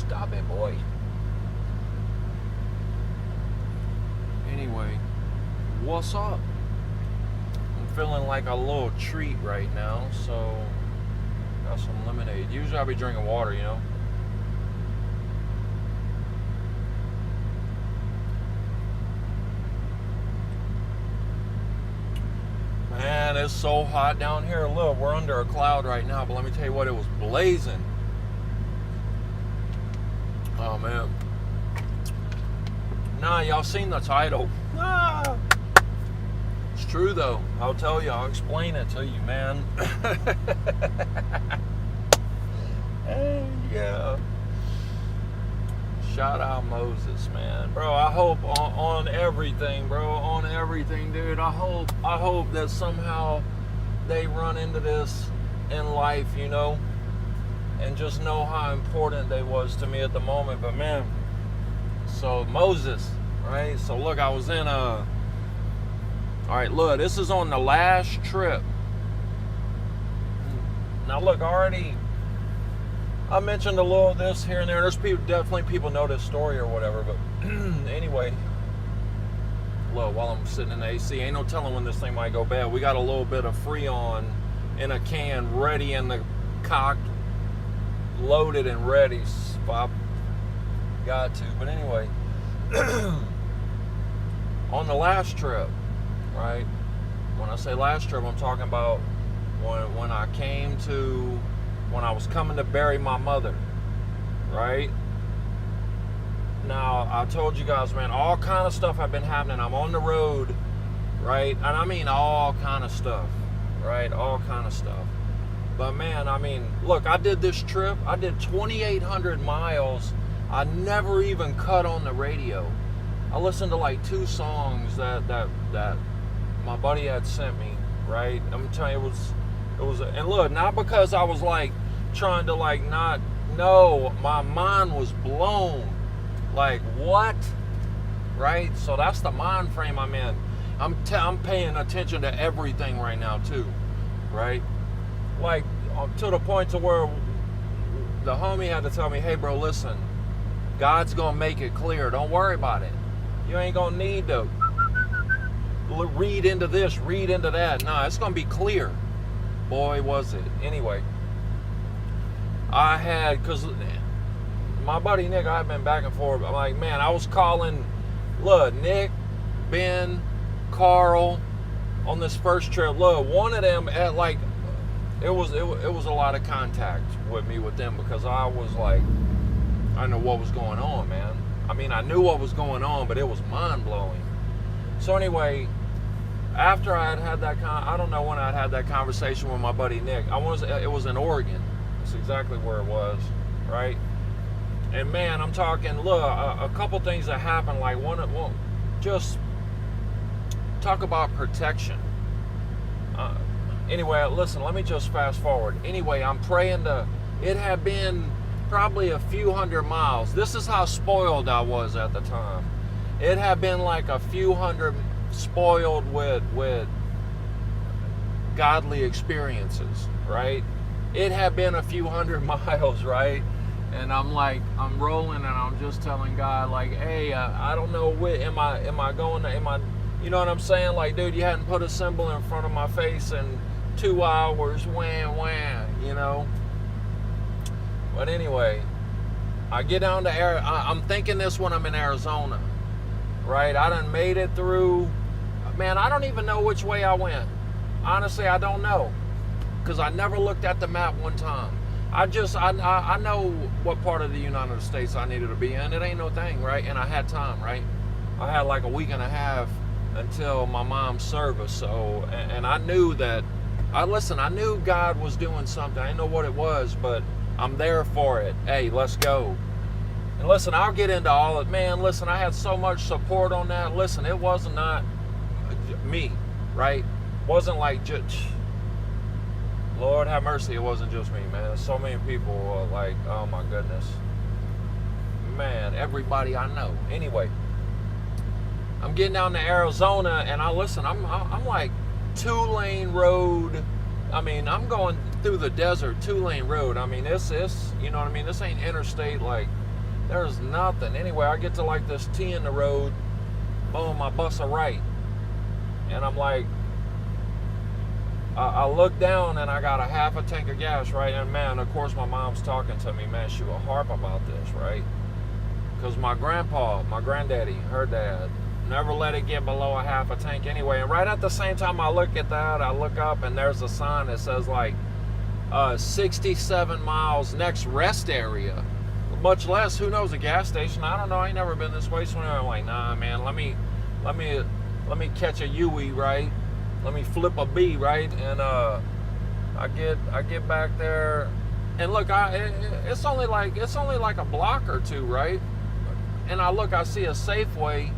Stop it, boy. Anyway, what's up? I'm feeling like a little treat right now, so got some lemonade. Usually I'll be drinking water, you know. Man, it's so hot down here. Look, we're under a cloud right now, but let me tell you what, it was blazing. Oh, man. Nah, y'all seen the title. Ah. It's true, though. I'll tell you. I'll explain it to you, man. Hey, yeah. Shout out Moses, man. Bro, I hope on everything, bro. On everything, dude. I hope that somehow they run into this in life, you know, and just know how important they was to me at the moment. But man, so Moses, right? So look, I was in all right, look, this is on the last trip. Now look, I mentioned a little of this here and there. There's definitely people know this story or whatever, but anyway, look, while I'm sitting in the AC, ain't no telling when this thing might go bad. We got a little bit of Freon in a can, ready in the cocked, loaded and ready. Spot. Got to. But anyway, on the last trip, right? When I say last trip, I'm talking about when I was coming to bury my mother, right? Now, I told you guys, man, all kind of stuff have been happening. I'm on the road, right? And I mean all kind of stuff, right? All kind of stuff. But man, I mean, look, I did this trip. I did 2,800 miles. I never even cut on the radio. I listened to like 2 songs that my buddy had sent me, right? I'm telling you, it was, and look, not because I was like trying to like not know, my mind was blown. Like, what? Right? So that's the mind frame I'm in. I'm paying attention to everything right now too, right? Like, to the point to where the homie had to tell me, hey bro, listen, God's gonna make it clear. Don't worry about it. You ain't gonna need to read into this, read into that. Nah, it's gonna be clear. Boy, was it. Anyway, because my buddy Nick, I've been back and forth. I'm like, man, I was calling, look, Nick, Ben, Carl on this first trip. Look, one of them at like, it was a lot of contact with me with them because I was like, I didn't know what was going on, man. I mean, I knew what was going on, but it was mind-blowing. So anyway, after I had that I don't know when I'd had that conversation with my buddy Nick. It was in Oregon. That's exactly where it was, right? And man, I'm talking, look, a couple things that happened, like just talk about protection. Anyway, listen, let me just fast forward. Anyway, I'm praying it had been probably a few hundred miles. This is how spoiled I was at the time. It had been like a few hundred, spoiled with godly experiences, right? It had been a few hundred miles, right? And I'm rolling and I'm just telling God, like, hey, I don't know, am I going to, you know what I'm saying? Like, dude, you hadn't put a symbol in front of my face in 2 hours, wham, you know? But anyway, I get down to I'm thinking this when I'm in Arizona, right? I done made it through, man, I don't even know which way I went. Honestly, I don't know, because I never looked at the map one time. I know what part of the United States I needed to be in. It ain't no thing, right? And I had time, right? I had like a week and a half until my mom's service. So, and I knew that, I knew God was doing something. I didn't know what it was, but I'm there for it. Hey, let's go. And listen, I'll get into all of it. Man, listen, I had so much support on that. Listen, it wasn't not me, right? Wasn't like just, Lord have mercy, it wasn't just me, man. So many people were like, oh my goodness. Man, everybody I know. Anyway, I'm getting down to Arizona and I'm like 2-lane road. I mean, I'm going through the desert, 2-lane road. I mean, this, you know what I mean? This ain't interstate like There's nothing. Anyway, I get to like this T in the road. Boom, I bust a right. And I'm like, I look down and I got a half a tank of gas, right? And man, of course my mom's talking to me, man, she will harp about this, right? Because my grandpa, my granddaddy, her dad, never let it get below a half a tank anyway. And right at the same time I look at that, I look up and there's a sign that says like 67 miles next rest area. Much less, who knows, a gas station. I don't know, I ain't never been this way. So I'm like, nah, man, let me catch a Yui, right? Let me flip a B, right? And I get back there, and look, it's only like a block or two, right? And I see a Safeway.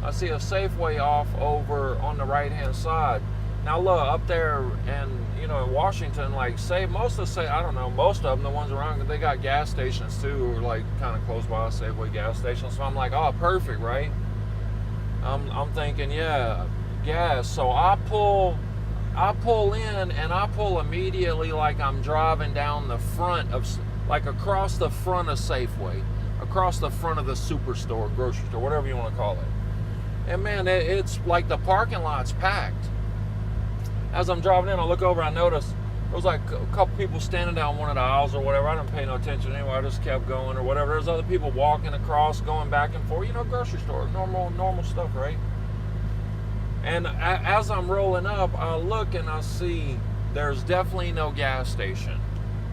I see a Safeway off over on the right hand side. Now look, up there in Washington, like most of them, the ones around, they got gas stations too, or like kind of close by, Safeway gas stations. So I'm like, oh, perfect, right? I'm thinking, yeah, gas. So I pull in, and I pull immediately like I'm driving down the front of, like across the front of Safeway, across the front of the superstore, grocery store, whatever you want to call it. And man, it's like the parking lot's packed. As I'm driving in, I look over, I notice there was like a couple people standing down one of the aisles or whatever. I didn't pay no attention anyway. I just kept going or whatever. There's other people walking across, going back and forth. Grocery store, normal stuff, right? And as I'm rolling up, I look and I see there's definitely no gas station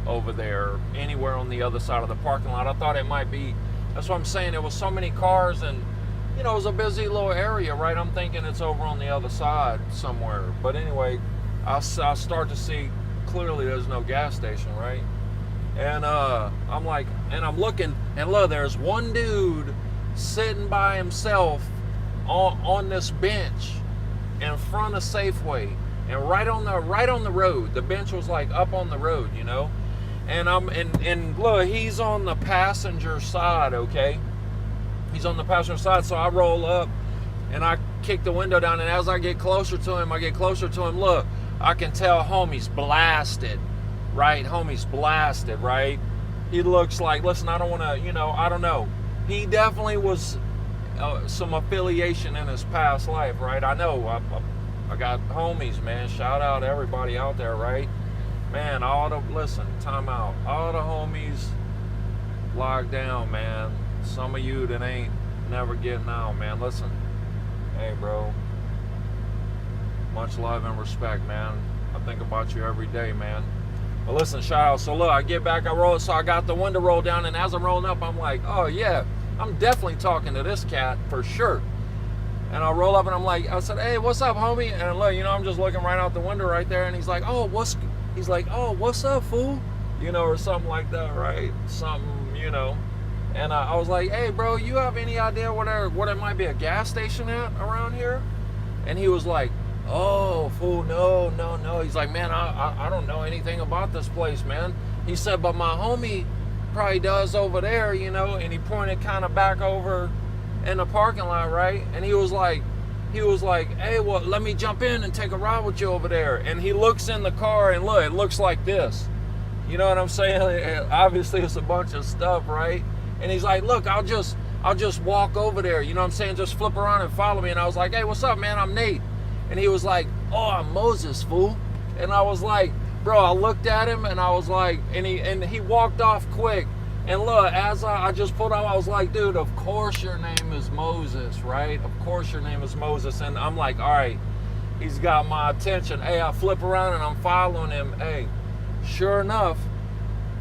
over there anywhere on the other side of the parking lot. I thought it might be. That's what I'm saying. There was so many cars, and it was a busy little area, right? I'm thinking it's over on the other side somewhere. But anyway, I start to see clearly there's no gas station, right? And I'm like, and I'm looking, and look, there's one dude sitting by himself on this bench in front of Safeway, and right on the road. The bench was like up on the road, And and look, he's on the passenger side, okay? He's on the passenger side, so I roll up and I kick the window down, and as I get closer to him, look, I can tell homie's blasted, right? Right? He looks like, listen, I don't want to, I don't know. He definitely was some affiliation in his past life, right? I know, I got homies, man. Shout out to everybody out there, right? Man, time out. All the homies locked down, man. Some of you that ain't never getting out, man. Listen, hey, bro. Much love and respect, man. I think about you every day, man. But listen, shout out. So look, I get back, I roll it, so I got the window rolled down, and as I'm rolling up, I'm like, oh yeah, I'm definitely talking to this cat for sure. And I roll up and I said, hey, what's up, homie? And look, I'm just looking right out the window right there, and he's like, oh, what's up, fool? Or something like that, right? Something, And I was like, hey, bro, you have any idea where there might be a gas station at around here? And he was like, oh, fool, no. He's like, man, I don't know anything about this place, man. He said, but my homie probably does over there, and he pointed kind of back over in the parking lot, right? And he was like, hey, well, let me jump in and take a ride with you over there. And he looks in the car, and look, it looks like this. You know what I'm saying? Obviously, it's a bunch of stuff, right? And he's like, look, I'll just walk over there. You know what I'm saying? Just flip around and follow me. And I was like, hey, what's up, man? I'm Nate. And he was like, oh, I'm Moses, fool. And I was like, bro, I looked at him, and I was like, and he walked off quick. And look, as I just pulled out, I was like, dude, of course your name is Moses, right? Of course your name is Moses. And I'm like, all right, he's got my attention. Hey, I flip around and I'm following him. Hey, sure enough,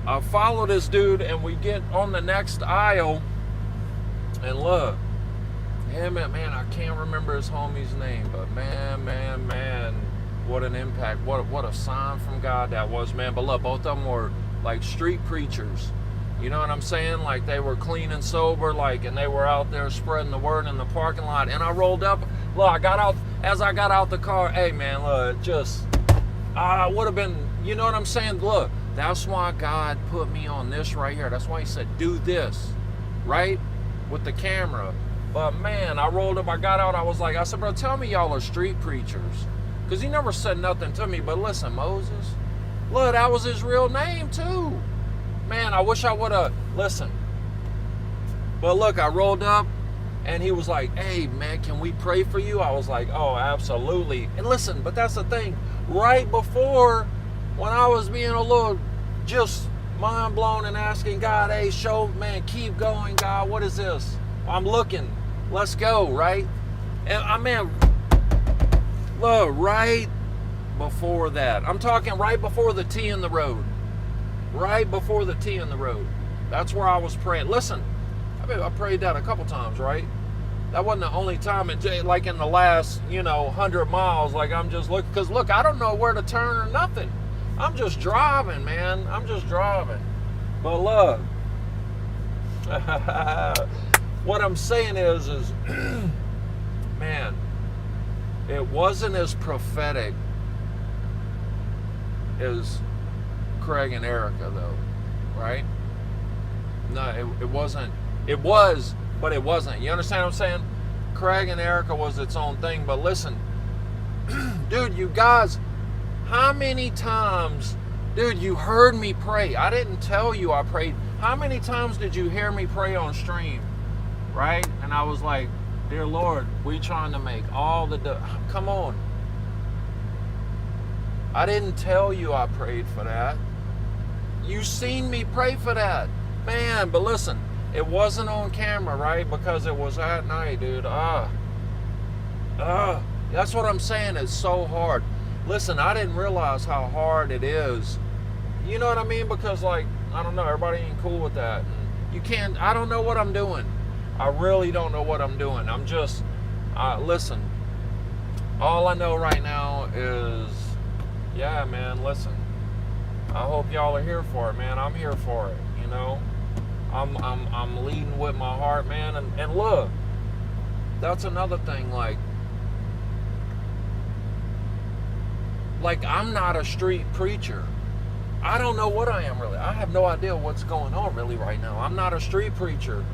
I follow this dude, and we get on the next aisle, and look, him, man, I can't remember his homie's name, but man, what an impact, what a sign from God that was, man. But look, both of them were like street preachers. You know what I'm saying? Like, they were clean and sober, and they were out there spreading the word in the parking lot. And I rolled up. Look, as I got out the car, hey, man, look, I would have been, you know what I'm saying? Look, that's why God put me on this right here. That's why he said, do this, right? With the camera. But, man, I rolled up, I got out, I said, bro, tell me y'all are street preachers. Because he never said nothing to me. But listen, Moses, look, that was his real name, too. Man, I wish I would have, listen, But look, I rolled up and he was like, hey, man, can we pray for you? I was like, oh, absolutely. And listen, but that's the thing. Right before, when I was being a little just mind blown and asking God, hey, man, keep going, God. What is this? I'm looking. Let's go, right? And I mean, look, right before that. I'm talking right before the T in the road. Right before the T in the road. That's where I was praying. Listen, I prayed that a couple times, right? That wasn't the only time, like in the last, 100 miles, like I'm just looking, because look, I don't know where to turn or nothing. I'm just driving, man. I'm just driving. But look, what I'm saying is, man, it wasn't as prophetic as Craig and Erica, though, right? No, it wasn't. It was, but it wasn't. You understand what I'm saying? Craig and Erica was its own thing. But listen, dude, you guys, how many times, dude, you heard me pray? I didn't tell you I prayed. How many times did you hear me pray on stream, right? And I was like, dear Lord, we trying to make all the, come on. I didn't tell you I prayed for that. You seen me pray for that. Man, but listen, it wasn't on camera, right? Because it was at night, dude. That's what I'm saying. It's so hard. Listen, I didn't realize how hard it is. You know what I mean? Because, like, I don't know, everybody ain't cool with that. You can't, I don't know what I'm doing. I really don't know what I'm doing. I'm just, listen, all I know right now is, yeah, man, listen. I hope y'all are here for it, man. I'm here for it, you know. I'm leading with my heart, man. And look, that's another thing, like I'm not a street preacher. I don't know what I am really. I have no idea what's going on really right now. I'm not a street preacher,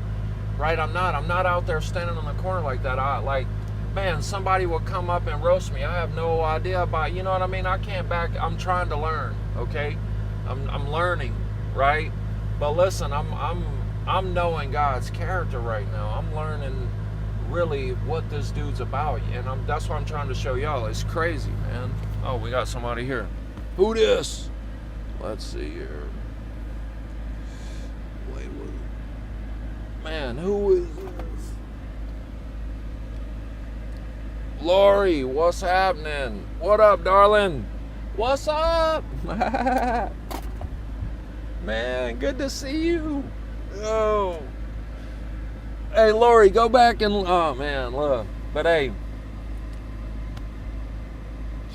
right? I'm not out there standing on the corner like that. Man, somebody will come up and roast me. I have no idea about, you know what I mean? I can't I'm trying to learn, okay? I'm learning, right? But listen, I'm knowing God's character right now. I'm learning really what this dude's about, and that's what I'm trying to show y'all. It's crazy, man. Oh, we got somebody here. Who this? Let's see here. Wait, man, who is this? Lori, what's happening? What up, darling? What's up? Man, good to see you. Oh. Hey, Lori, go back and, oh, man, look. But, hey,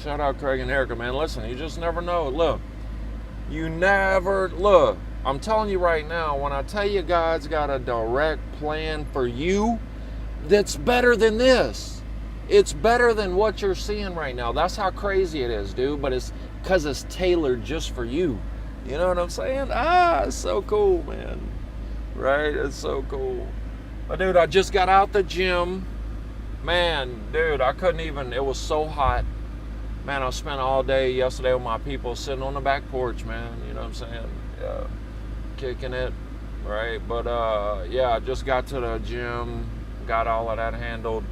shout out Craig and Erica, man. Listen, you just never know. Look, I'm telling you right now, when I tell you God's got a direct plan for you, that's better than this. It's better than what you're seeing right now. That's how crazy it is, dude. But it's because it's tailored just for you. You know what I'm saying? It's so cool, man. Right? It's so cool. But, dude, I just got out the gym. Man, dude, I couldn't even, it was so hot. Man, I spent all day yesterday with my people sitting on the back porch, man. You know what I'm saying? Yeah, kicking it, right? But, yeah, I just got to the gym, got all of that handled.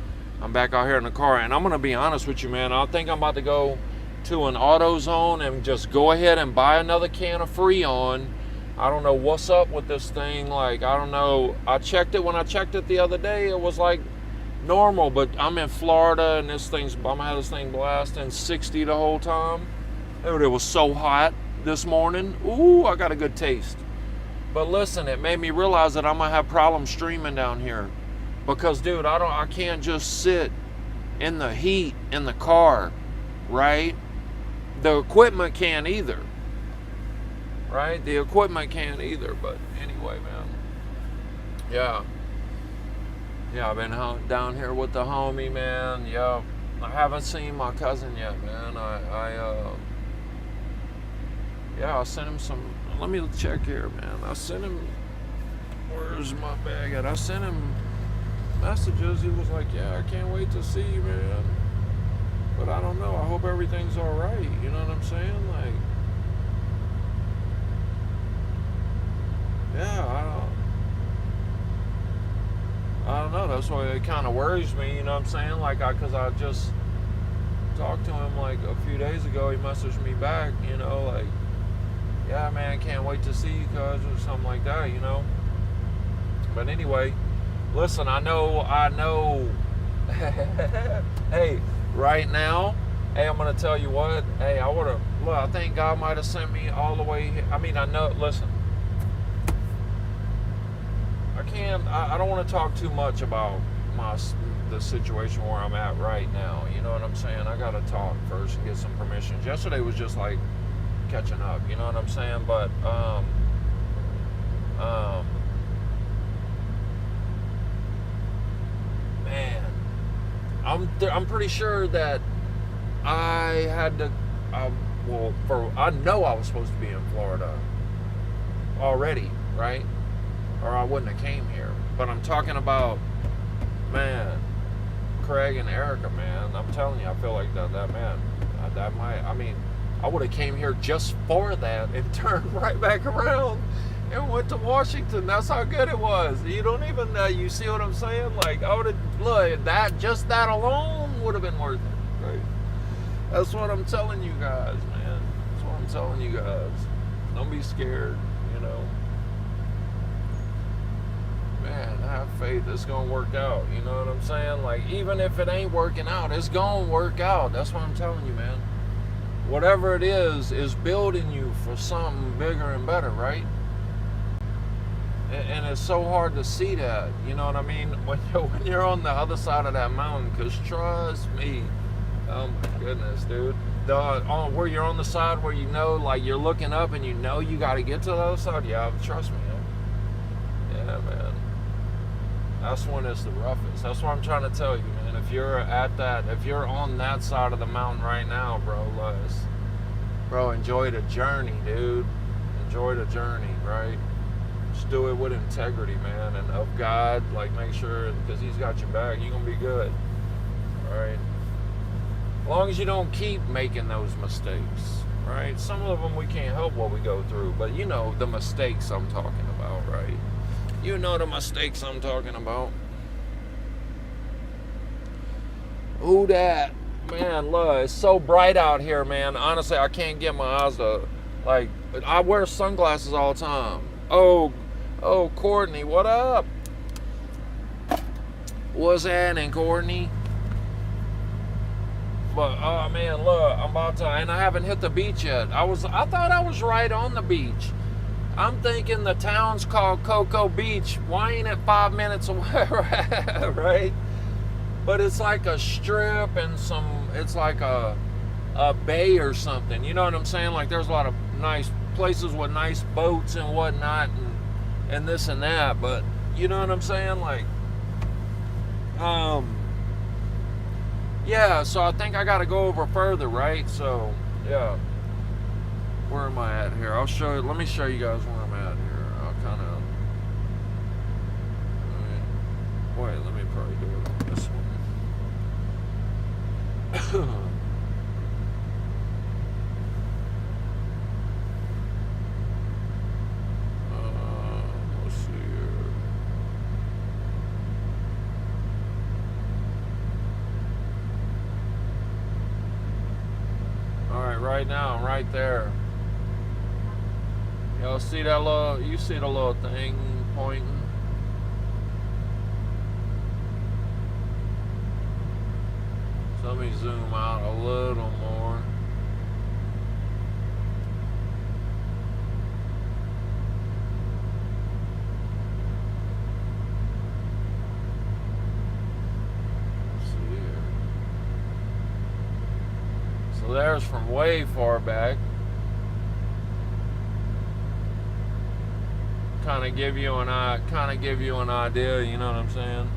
I'm back out here in the car, and I'm going to be honest with you, man. I think I'm about to go to an AutoZone and just go ahead and buy another can of Freon. I don't know what's up with this thing. Like, I don't know. I checked it. When I checked it the other day, it was like normal, but I'm in Florida, and I'm going to have this thing blasting 60 the whole time. Dude, it was so hot this morning. Ooh, I got a good taste. But listen, it made me realize that I'm going to have problems streaming down here. Because, dude, I can't just sit in the heat in the car, right? The equipment can't either, right? The equipment can't either. But anyway, man, yeah, I've been down here with the homie, man. Yeah, I haven't seen my cousin yet, man. I sent him some. Let me check here, man. I sent him. Where's my bag at? I sent him messages. He was like, yeah, I can't wait to see you, man. But I don't know. I hope everything's all right. You know what I'm saying? Like, yeah, That's why it kind of worries me, you know what I'm saying? Like, because I just talked to him like a few days ago. He messaged me back, you know, like, yeah, man, can't wait to see you, cuz, or something like that, you know. But anyway, listen, I know. Hey, right now, hey, I'm gonna tell you what. Hey, I think God might have sent me all the way here. I mean, I know. Listen, I don't want to talk too much about the situation where I'm at right now. You know what I'm saying? I gotta talk first and get some permissions. Yesterday was just like catching up. You know what I'm saying? But man, I'm pretty sure that I had to. I know I was supposed to be in Florida already, right? Or I wouldn't have came here. But I'm talking about, man, Craig and Erica, man. I'm telling you, I feel like that man, I would have came here just for that and turned right back around and went to Washington. That's how good it was. You don't even, you see what I'm saying? Like, I would have, look, that alone would have been worth it, right? That's what I'm telling you guys, man. That's what I'm telling you guys. Don't be scared, you know. Man, have faith. It's going to work out. You know what I'm saying? Like, even if it ain't working out, it's going to work out. That's what I'm telling you, man. Whatever it is building you for something bigger and better, right? And it's so hard to see that. You know what I mean? When you're on the other side of that mountain, because trust me, oh my goodness, dude. Where you're on the side where you know, like, you're looking up and you know you got to get to the other side. Yeah, trust me. Yeah, man. That's when it's the roughest. That's what I'm trying to tell you, man. If you're on that side of the mountain right now, bro, enjoy the journey, dude. Enjoy the journey, right? Just do it with integrity, man, and of God. Like, make sure, because He's got your back, you're gonna be good. All right. As long as you don't keep making those mistakes, right? Some of them we can't help what we go through, but you know the mistakes I'm talking about, right? You know the mistakes I'm talking about. Who that? Man, look, it's so bright out here, man. Honestly, I can't get my eyes to, like, I wear sunglasses all the time. Oh, Courtney, what up? What's happening, Courtney? But, oh, man, look, I'm about to, and I haven't hit the beach yet. I thought I was right on the beach. I'm thinking the town's called Cocoa Beach. Why ain't it 5 minutes away, right? But it's like a strip and it's like a bay or something. You know what I'm saying? Like, there's a lot of nice places with nice boats and whatnot and this and that. But, you know what I'm saying? Like, yeah, so I think I got to go over further, right? So, yeah. Where am I at here? Let me show you guys where I'm at here. I'll kind of, wait, let me probably do it on this one. Let's see here. All right, right now, I'm right there. Y'all see that you see the little thing pointing? So let me zoom out a little more. Let's see here. So there's from way far back. Kind of give you an idea, you know what I'm saying?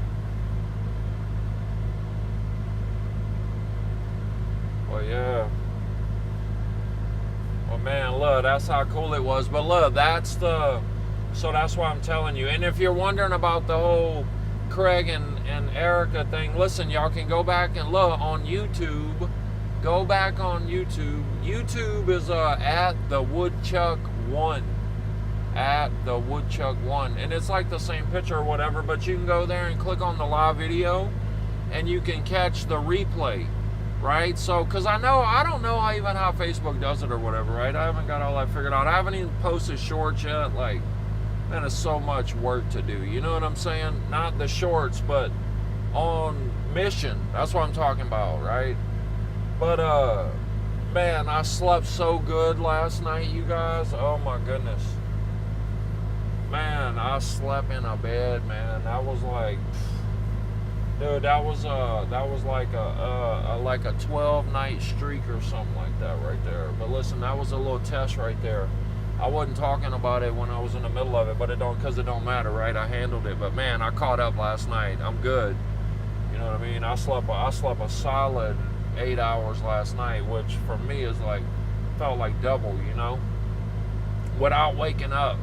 Well, yeah. Well, man, look, that's how cool it was. But look, so that's why I'm telling you. And if you're wondering about the whole Craig and Erica thing, listen, y'all can go back and look on YouTube. Go back on YouTube. YouTube is at the Woodchuck 1. at the Woodchuck One, and it's like the same picture or whatever, but you can go there and click on the live video and you can catch the replay, right? So because I don't know how Facebook does it or whatever, right? I haven't got all that figured out. I haven't even posted shorts yet. Like, man, it's so much work to do, you know what I'm saying? Not the shorts, but on mission, that's what I'm talking about, right? But man, I slept so good last night, you guys. Oh my goodness. Man, I slept in a bed, man. That was like, dude, that was like a 12-night streak or something like that right there. But listen, that was a little test right there. I wasn't talking about it when I was in the middle of it, but it don't matter, right? I handled it. But man, I caught up last night. I'm good. You know what I mean? I slept a solid 8 hours last night, which for me is like, felt like double, you know, without waking up.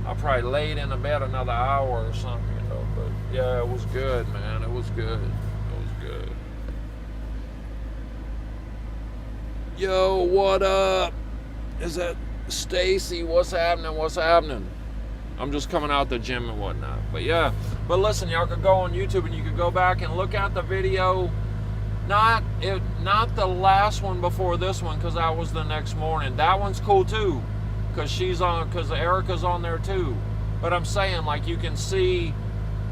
I probably laid in the bed another hour or something, you know. But yeah, it was good, man. It was good. It was good. Yo, what up? Is that Stacy? What's happening? What's happening? I'm just coming out the gym and whatnot. But yeah, but listen, y'all could go on YouTube and you could go back and look at the video. Not the last one before this one, because that was the next morning. That one's cool too, because Erica's on there too. But I'm saying, like, you can see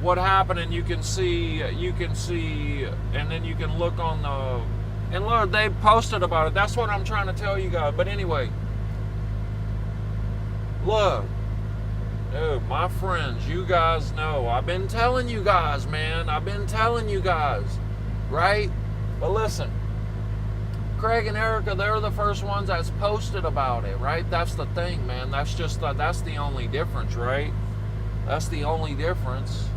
what happened, and you can see, and then you can look on the, and look, they posted about it. That's what I'm trying to tell you guys. But anyway, look, dude, my friends, you guys know, I've been telling you guys, man. I've been telling you guys, right? But listen, Craig and Erica, they're the first ones that's posted about it, right? That's the thing, man. That's the only difference, right? That's the only difference,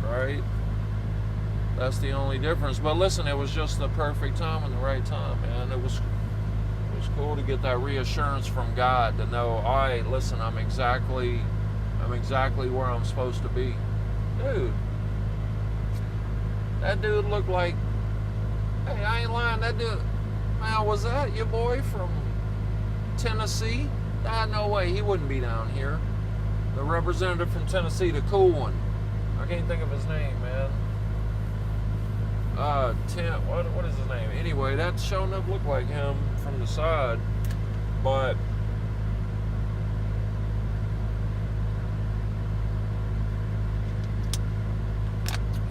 right? That's the only difference. But listen, it was just the perfect time and the right time, man. It was cool to get that reassurance from God to know, all right, listen, I'm exactly where I'm supposed to be. Dude, that dude looked like, hey, I ain't lying, that dude, man, was that your boy from Tennessee? No way, he wouldn't be down here. The representative from Tennessee, the cool one. I can't think of his name, man. What is his name? Anyway, that sure enough looked like him from the side. But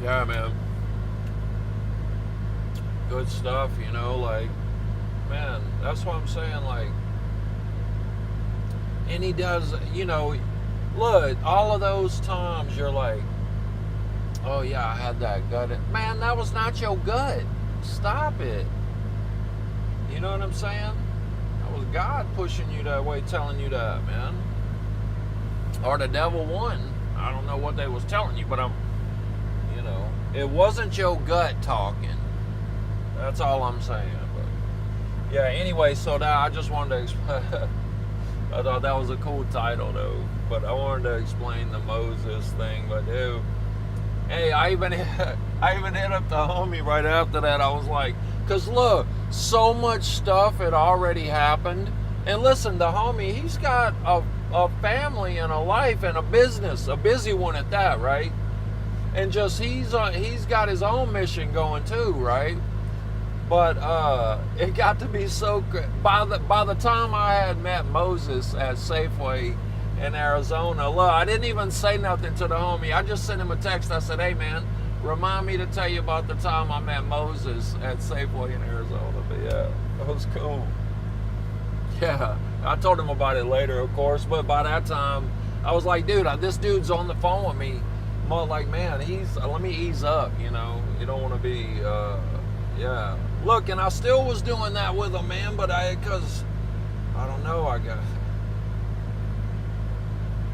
yeah, man. Good stuff, you know, like, man, that's what I'm saying, like, and he does, you know, look, all of those times you're like, oh yeah, I had that gut. Man, that was not your gut. Stop it. You know what I'm saying? That was God pushing you that way, telling you that, man. Or the devil won. I don't know what they was telling you, but you know, it wasn't your gut talking. That's all I'm saying. But yeah, anyway, so that I just wanted to explain. I thought that was a cool title though, but I wanted to explain the Moses thing. But dude, hey, I even hit up the homie right after that. I was like, cause look, so much stuff had already happened. And listen, the homie, he's got a family and a life and a business, a busy one at that, right? And just he's got his own mission going too, right? But it got to be so good. By the time I had met Moses at Safeway in Arizona, look, I didn't even say nothing to the homie. I just sent him a text. I said, hey man, remind me to tell you about the time I met Moses at Safeway in Arizona. But yeah, that was cool. Yeah, I told him about it later, of course. But by that time, I was like, dude, this dude's on the phone with me. I'm like, man, let me ease up, you know. You don't want to be, yeah. Look, and I still was doing that with him, man, but because, I don't know,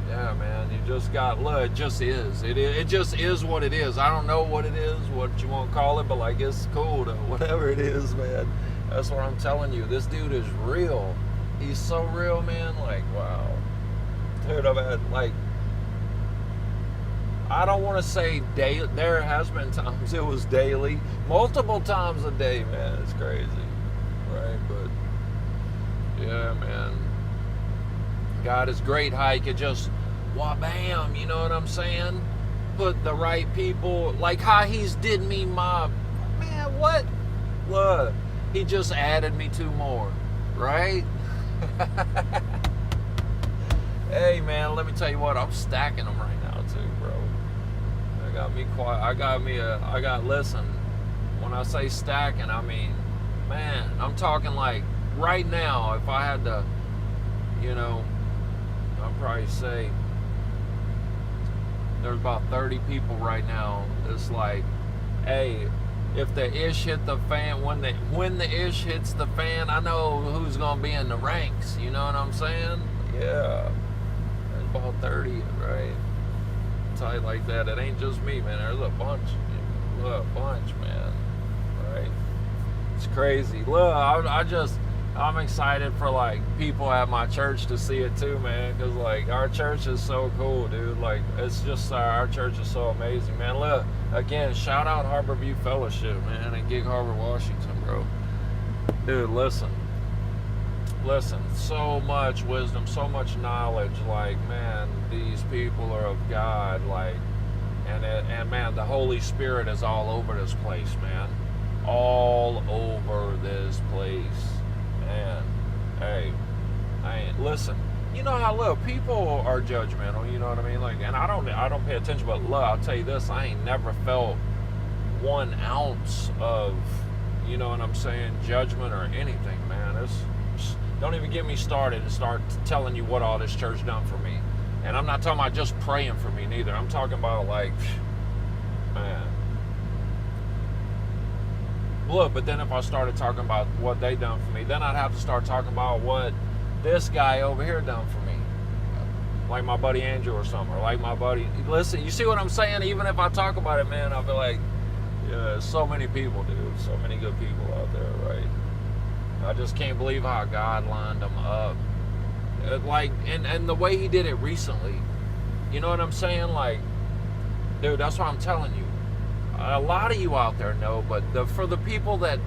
yeah, man, you just got, look, it just is. It just is what it is. I don't know what it is, what you want to call it, but like, it's cool though, whatever it is, man. That's what I'm telling you. This dude is real. He's so real, man, like, wow. Dude, I've had, like, I don't want to say daily. There has been times it was daily, multiple times a day, man. It's crazy, right? But yeah, man. God is great how he could just, bam, you know what I'm saying? Put the right people, like how he's did me my, man, what? Look, he just added me 2 more, right? Hey, man, let me tell you what, I'm stacking them right now too, bro. I got me quiet. Listen, when I say stacking, I mean, man, I'm talking like right now, if I had to, I'd probably say there's about 30 people right now. It's like, hey, if the ish hit the fan, when the ish hits the fan, I know who's gonna be in the ranks. You know what I'm saying? Yeah, there's about 30, right? Tight like that. It ain't just me, man. There's a bunch, man. Right? It's crazy. Look, I'm excited for like people at my church to see it too, man, because like our church is so cool, dude. Like it's just our church is so amazing, man. Look, again, shout out Harborview Fellowship, man, and Gig Harbor, Washington, bro. Dude, listen, so much wisdom, so much knowledge. Like, man, these people are of God. Like, and man, the Holy Spirit is all over this place, man, all over this place. Man, hey, listen, you know how, look, people are judgmental, you know what I mean? Like, and I don't pay attention, but look, I'll tell you this, I ain't never felt 1 ounce of, you know what I'm saying, judgment or anything, man. Don't even get me started and start telling you what all this church done for me. And I'm not talking about just praying for me neither. I'm talking about like, man. Look, but then if I started talking about what they done for me, then I'd have to start talking about what this guy over here done for me. Like my buddy Andrew or something, or like my buddy. Listen, you see what I'm saying? Even if I talk about it, man, I'll be like, yeah, so many people, dude. So many good people out there, right? I just can't believe how God lined them up. Like, and the way he did it recently. You know what I'm saying? Like, dude, that's what I'm telling you. A lot of you out there know, but for the people that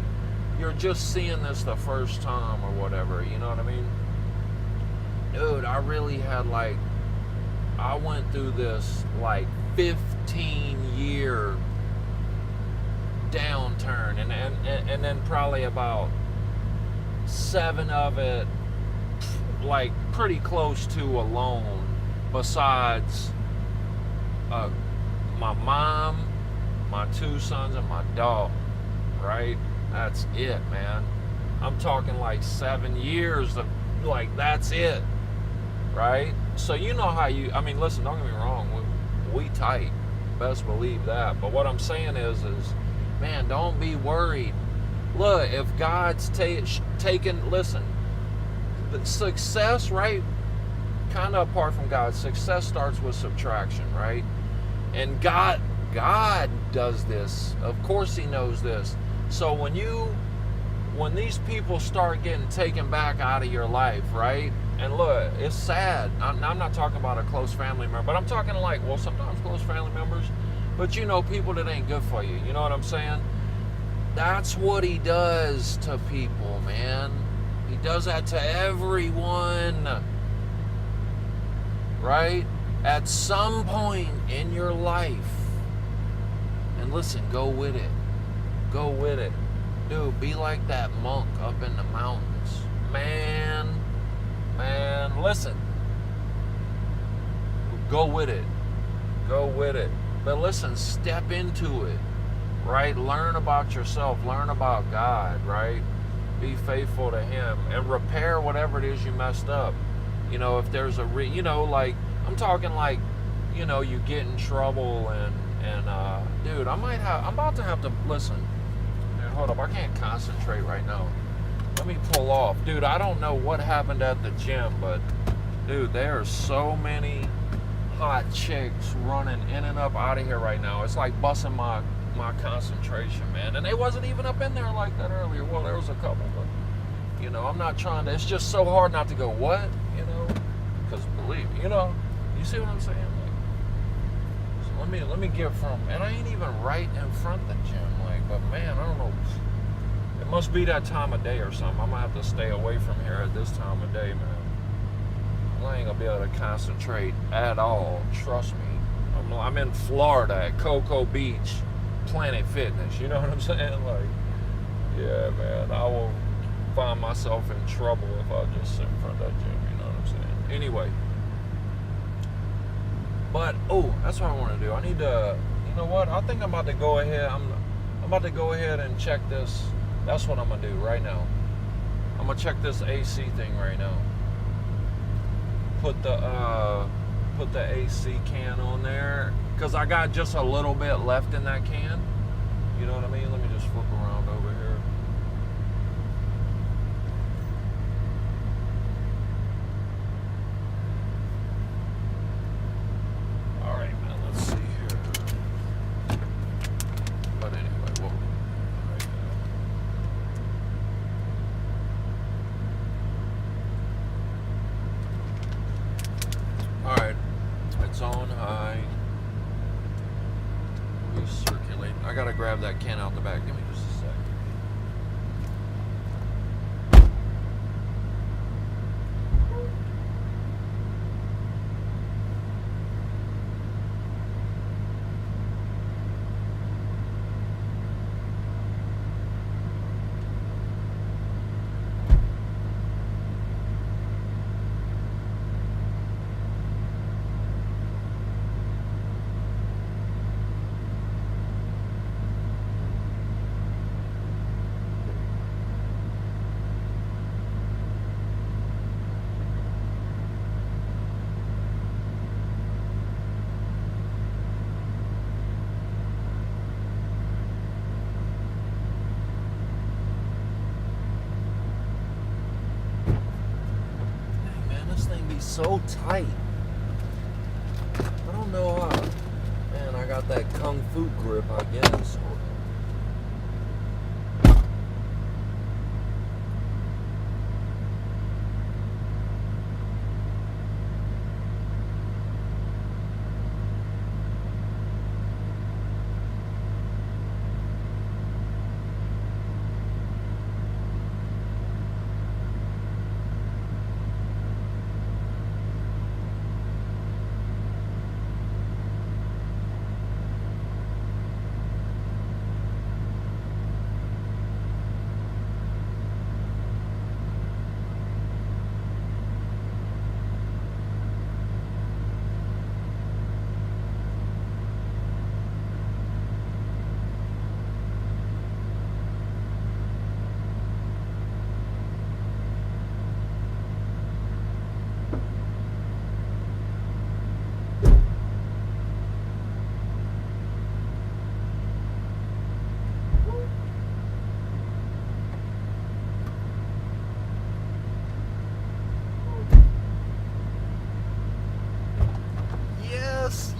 you're just seeing this the first time or whatever, you know what I mean? Dude, I really had I went through this 15-year downturn, and then probably about 7 of it pretty close to alone, besides my mom, my 2 sons, and my dog, right? That's it, man. I'm talking 7 years of that's it, right? So you know how listen, don't get me wrong, we tight, best believe that. But what I'm saying is man, don't be worried. Look, if God's taken, listen, the success, right? Kind of apart from God, success starts with subtraction, right? And God does this. Of course he knows this. So when these people start getting taken back out of your life, right? And look, it's sad. I'm not talking about a close family member, but I'm talking sometimes close family members, but people that ain't good for you. You know what I'm saying? That's what he does to people, man. He does that to everyone, right? At some point in your life. And listen, go with it. Go with it. Dude, be like that monk up in the mountains. Man, listen. Go with it. Go with it. But listen, step into it, right? Learn about yourself. Learn about God, right? Be faithful to him and repair whatever it is you messed up. If there's I'm talking you get in trouble and dude, I'm about to have to listen. Man, hold up, I can't concentrate right now. Let me pull off. Dude, I don't know what happened at the gym, but dude, there are so many hot chicks running in and up out of here right now. It's like busting my concentration, man. And they wasn't even up in there like that earlier. Well, there was a couple, but I'm not trying to. It's just so hard not to go, what? Because believe me, you see what I'm saying? So let me get from, and I ain't even right in front of the gym, but man, I don't know. It must be that time of day or something. I'm gonna have to stay away from here at this time of day, man. I ain't gonna be able to concentrate at all. Trust me. I'm in Florida at Cocoa Beach, Planet Fitness. You know what I'm saying? Like, yeah, man, I will find myself in trouble if I just sit in front of that gym. You know what I'm saying? Anyway, but that's what I want to do. I need to. You know what? I think I'm about to go ahead. I'm about to go ahead and check this. That's what I'm gonna do right now. I'm gonna check this AC thing right now. Put the AC can on there, because I got just a little bit left in that can. You know what I mean? Let me just flip around over here. All right, man, let's see here. But anyway, we'll right now. All right. It's on high. Recirculate. I gotta grab that can out the back. Give me just a sec. So tight. I don't know how. Man, I got that kung fu grip, I guess.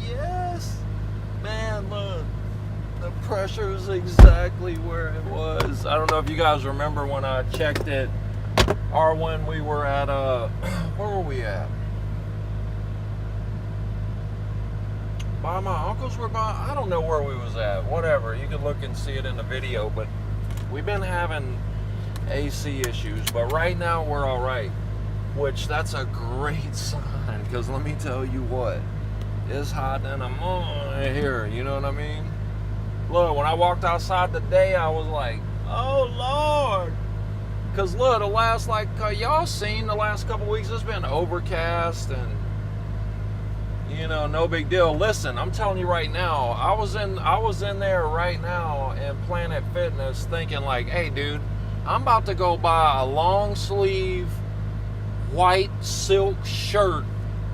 Yes. Man, look. The pressure is exactly where it was. I don't know if you guys remember when I checked it, or when we were at, where were we at? By my uncle's, I don't know where we was at. Whatever, you can look and see it in the video, but we've been having AC issues, but right now we're all right, which that's a great sign, because let me tell you what, it's hot and I'm on here, you know what I mean? Look, when I walked outside today, I was like, oh Lord, because look, the last, like, y'all seen the last couple weeks, it's been overcast and, you know, no big deal. Listen, I'm telling you right now, I was in there right now in Planet Fitness thinking like, hey dude, I'm about to go buy a long sleeve white silk shirt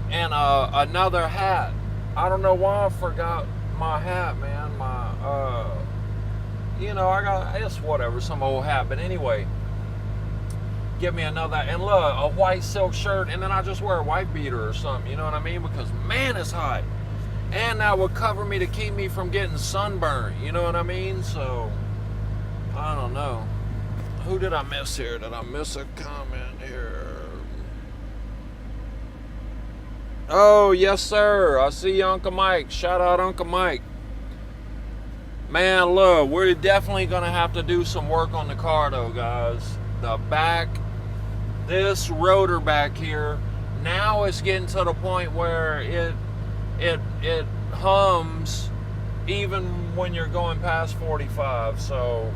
and another hat. I don't know why I forgot my hat, man. You know, I got, it's whatever, some old hat. But anyway, get me another, and look, a white silk shirt, and then I just wear a white beater or something, you know what I mean? Because man, it's hot. And that would cover me to keep me from getting sunburned, you know what I mean? So, I don't know. Who did I miss here? Did I miss a comment here? Oh, yes, sir. I see you, Uncle Mike. Shout out, Uncle Mike. Man, look, we're definitely going to have to do some work on the car, though, guys. The back, this rotor back here Now it's getting to the point where it hums even when you're going past 45. So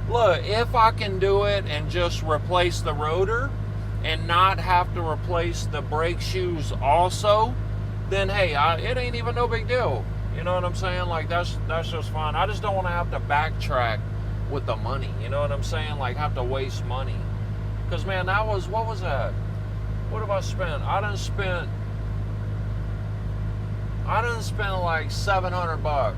look, if I can do it and just replace the rotor and not have to replace the brake shoes also, then hey, it ain't even no big deal. You know what I'm saying? Like, that's just fine. I just don't want to have to backtrack with the money. You know what I'm saying? Like, have to waste money. Because, man, what was that? What have I spent? I done spent like $700,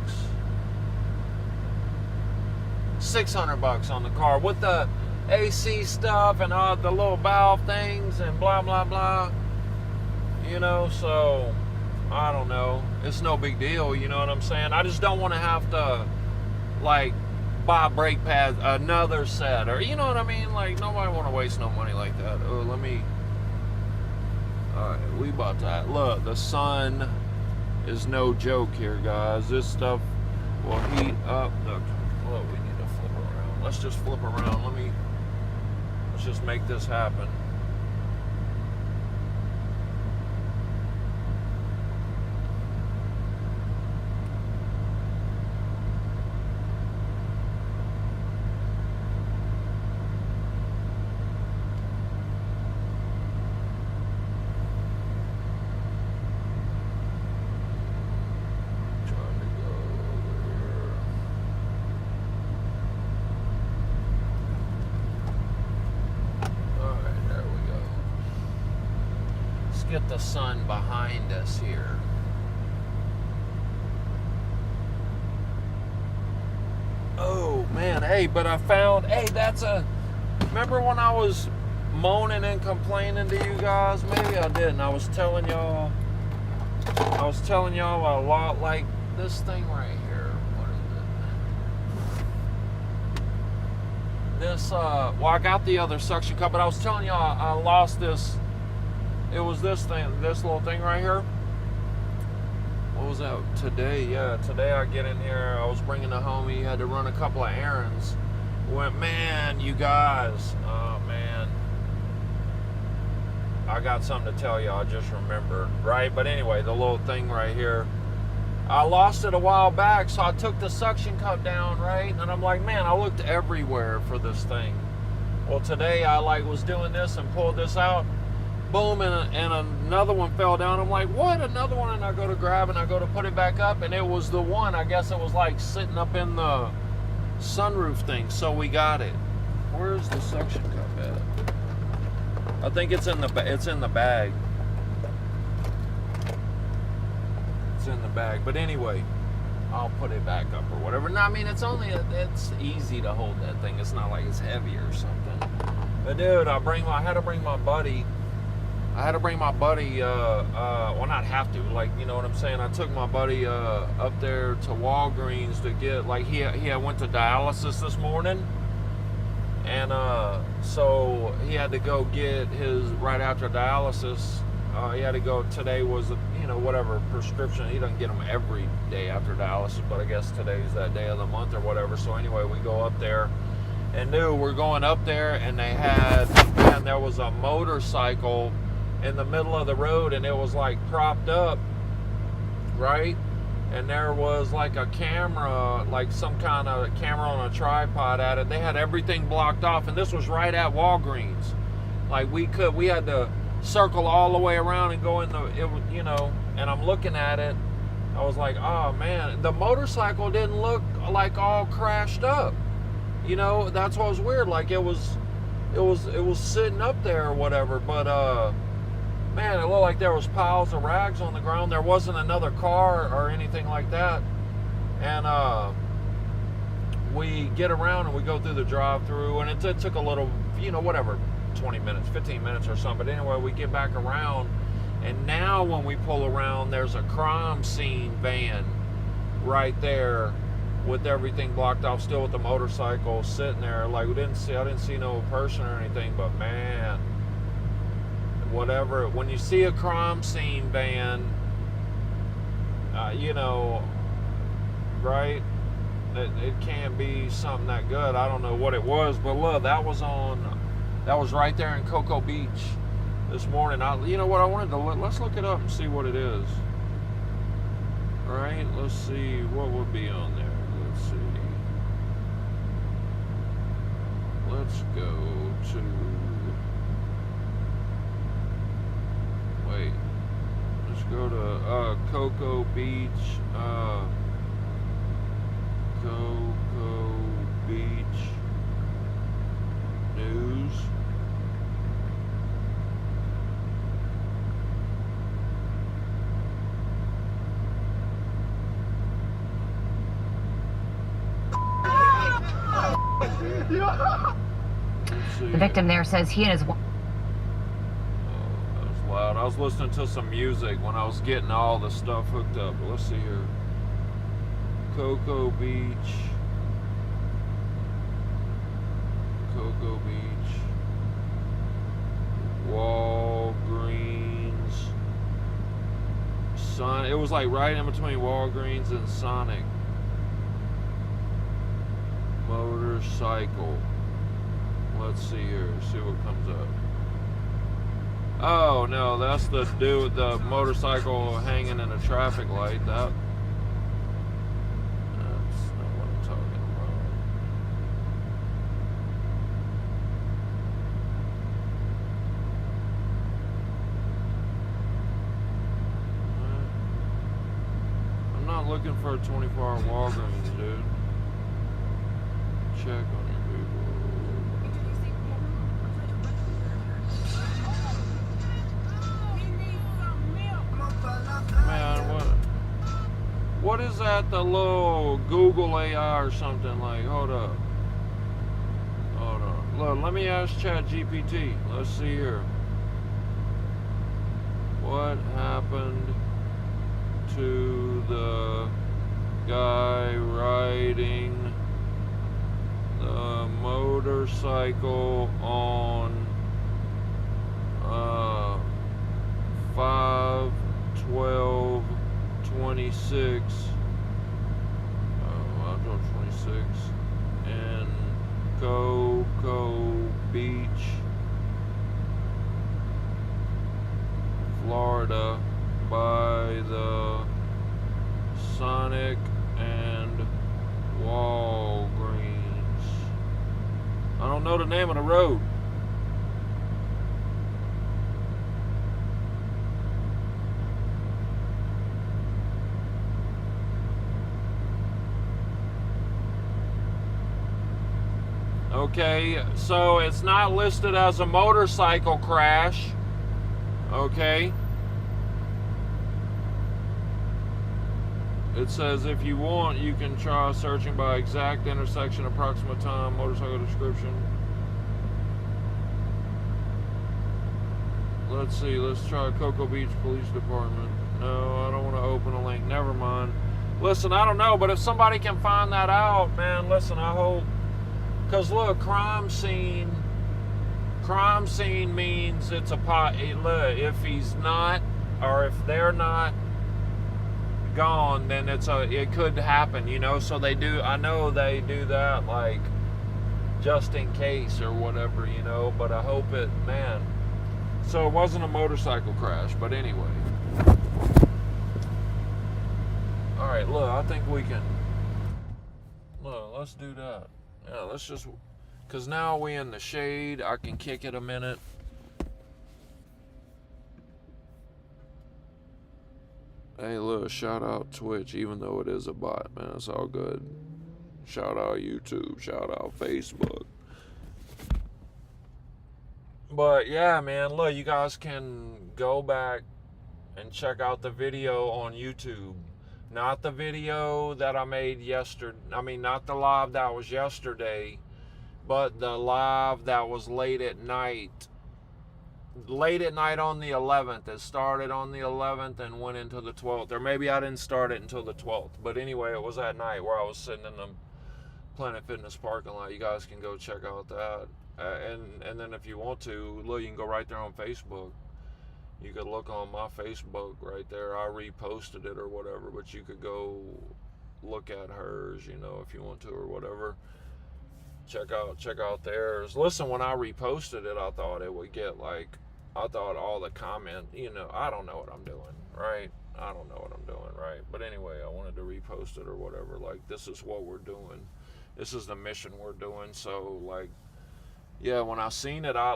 $600 on the car with the AC stuff and all the little valve things and blah blah blah. You know, so I don't know. It's no big deal. You know what I'm saying? I just don't want to have to like buy brake pads, another set, or you know what I mean? Like, nobody want to waste no money like that. Oh, let me. All right, we about to look. The sun is no joke here, guys. This stuff will heat up. Look, we need to flip around. Let's just flip around. Let's just make this happen. Get the sun behind us here. Oh man, hey, but I found, remember when I was moaning and complaining to you guys? Maybe I didn't. I was telling y'all a lot, like this thing right here. What is it? This, I got the other suction cup, but I was telling y'all I lost this. It was this little thing right here. What was that? Today I get in here. I was bringing a homie, had to run a couple of errands. Went, man, you guys, oh man, I got something to tell you. I just remembered, right? But anyway, the little thing right here, I lost it a while back, so I took the suction cup down, right? And I'm like, man, I looked everywhere for this thing. Well, today I was doing this and pulled this out. Boom, and another one fell down. I'm like, what? Another one? And I go to grab and I go to put it back up, and it was the one. I guess it was like sitting up in the sunroof thing. So we got it. Where's the suction cup at? I think it's in the bag. It's in the bag. But anyway, I'll put it back up or whatever. No, I mean, it's easy to hold that thing. It's not like it's heavy or something. But dude, I had to bring my buddy. Well, not have to, like, you know what I'm saying? I took my buddy up there to Walgreens to get, like, he had went to dialysis this morning. And so he had to go get his, right after dialysis, he had to go, today was, whatever prescription. He doesn't get them every day after dialysis, but I guess today's that day of the month or whatever. So anyway, we go up there. And dude, we're going up there, and there was a motorcycle in the middle of the road, and it was like propped up, right? And there was like a camera, like some kind of camera on a tripod at it. They had everything blocked off, and this was right at Walgreens. Like we had to circle all the way around and go in and I'm looking at it. I was like, oh man, the motorcycle didn't look like all crashed up. That's what was weird. Like it was sitting up there or whatever. But man, it looked like there was piles of rags on the ground. There wasn't another car or anything like that. And we get around and we go through the drive-through, and it took a little, whatever, 20 minutes, 15 minutes or something. But anyway, we get back around, and now when we pull around, there's a crime scene van right there, with everything blocked off, still with the motorcycle sitting there. Like I didn't see no person or anything, but man, whatever. When you see a crime scene van, right? it can't be something that good. I don't know what it was, but look, that was right there in Cocoa Beach this morning. You know what, I wanted to let's look it up and see what it is. All right, let's see what would be on there. Let's see. Let's go to, wait, let's go to Cocoa Beach, Cocoa Beach news. The victim there says he and his wife. Oh, that was loud. I was listening to some music when I was getting all the stuff hooked up. But let's see here. Cocoa Beach. Cocoa Beach. Walgreens. It was like right in between Walgreens and Sonic. Motorcycle. Let's see here. See what comes up. Oh no, that's the dude with the motorcycle hanging in a traffic light. That's not what I'm talking about. I'm not looking for a 24-hour Walgreens, dude. Check on your Google. Man, what is that? The little Google AI or something? Like, hold up. Hold on. Look, let me ask ChatGPT. Let's see here. What happened to the guy riding the motorcycle on 5/12/26 in Cocoa Beach, Florida by the Sonic and Walgreens. I don't know the name of the road. Okay, so it's not listed as a motorcycle crash. Okay. It says if you want, you can try searching by exact intersection, approximate time, motorcycle description. Let's see, let's try Cocoa Beach Police Department. No, I don't want to open a link. Never mind. Listen, I don't know, but if somebody can find that out, man, listen, I hope. Because look, crime scene means it's a pot. Look, if he's not, or if they're not gone, then it could happen, you know. So they do, I know they do that, like, just in case or whatever, you know. But I hope it, man. So it wasn't a motorcycle crash, but anyway. All right, look, I think we can. Look, let's do that. Yeah, let's just, because now we in the shade, I can kick it a minute. Hey, look, shout out Twitch, even though it is a bot, man, it's all good. Shout out YouTube, shout out Facebook. But yeah, man, look, you guys can go back and check out the video on YouTube. Not the video that I made yesterday. I mean, not the live that was yesterday, but the live that was late at night. Late at night on the 11th. It started on the 11th and went into the 12th. Or maybe I didn't start it until the 12th. But anyway, it was at night where I was sitting in the Planet Fitness parking lot. You guys can go check out that. And then if you want to, look, you can go right there on Facebook. You could look on my Facebook right there. I reposted it or whatever, but you could go look at hers, you know, if you want to or whatever. Check out theirs. Listen, when I reposted it, I thought it would get like, I thought all the comment, you know, I don't know what I'm doing, right? I don't know what I'm doing, right? But anyway, I wanted to repost it or whatever. Like, this is what we're doing. This is the mission we're doing. So, like, yeah, when I seen it, I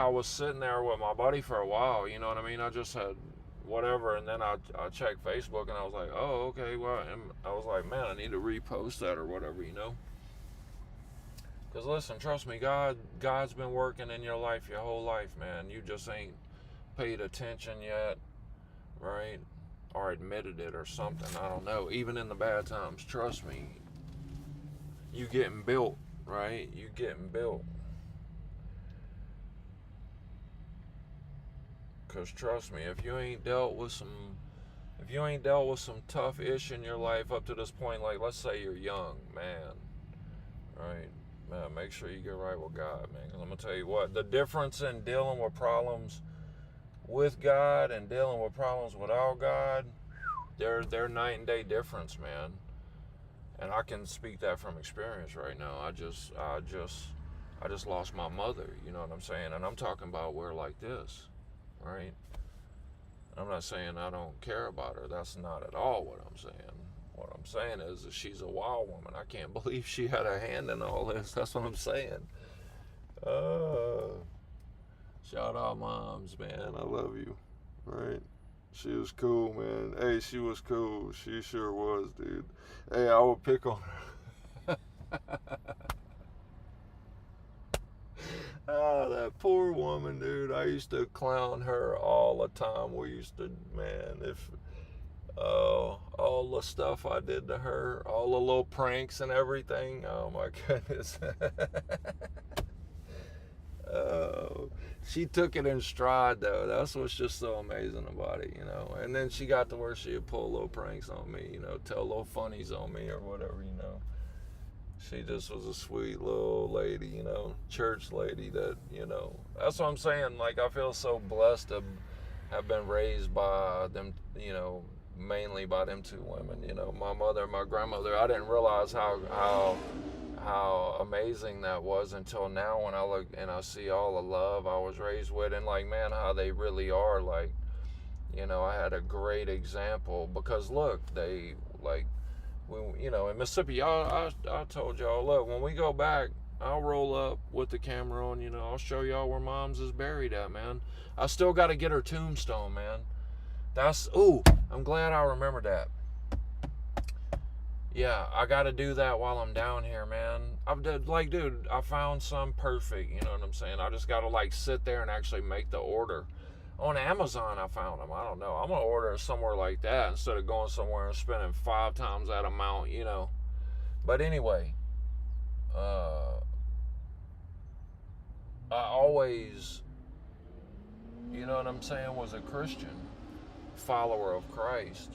was sitting there with my buddy for a while, you know what I mean? I just had whatever, and then I checked Facebook, and I was like, oh, okay, well, and I was like, man, I need to repost that or whatever, you know? Because listen, trust me, God's been working in your life your whole life, man. You just ain't paid attention yet, right? Or admitted it or something, I don't know. Even in the bad times, trust me, you getting built, right? You getting built. Because trust me, if you ain't dealt with some tough ish in your life up to this point, like let's say you're young, man, right? Man, make sure you get right with God, man. Because I'm going to tell you what, the difference in dealing with problems with God and dealing with problems without God, they're night and day difference, man. And I can speak that from experience right now. I just lost my mother, you know what I'm saying? And I'm talking about where like this, right? I'm not saying I don't care about her. That's not at all what I'm saying. What I'm saying is that she's a wild woman. I can't believe she had a hand in all this. That's what I'm saying. Shout out moms, man. I love you. Right? She was cool, man. Hey, she was cool. She sure was, dude. Hey, I would pick on her. Oh, that poor woman, dude. I used to clown her all the time. We used to, man, all the stuff I did to her, all the little pranks and everything. Oh my goodness. Oh, she took it in stride though. That's what's just so amazing about it, you know. And then she got to where she would pull little pranks on me, you know, tell little funnies on me or whatever, you know. She just was a sweet little lady, you know, church lady that, you know. That's what I'm saying. Like, I feel so blessed to have been raised by them, you know, mainly by them two women, you know, my mother and my grandmother. I didn't realize how amazing that was until now when I look and I see all the love I was raised with, and like, man, how they really are. Like, you know, I had a great example because look, they like, you know, in Mississippi, I told y'all, look, when we go back, I'll roll up with the camera on, you know, I'll show y'all where mom's is buried at, man. I still got to get her tombstone, man. I'm glad I remembered that. Yeah, I got to do that while I'm down here, man. Dude, I found some perfect, you know what I'm saying? I just got to, like, sit there and actually make the order. On Amazon, I found them. I don't know. I'm going to order somewhere like that instead of going somewhere and spending 5 times that amount, you know. But anyway, I always, you know what I'm saying, was a Christian, follower of Christ.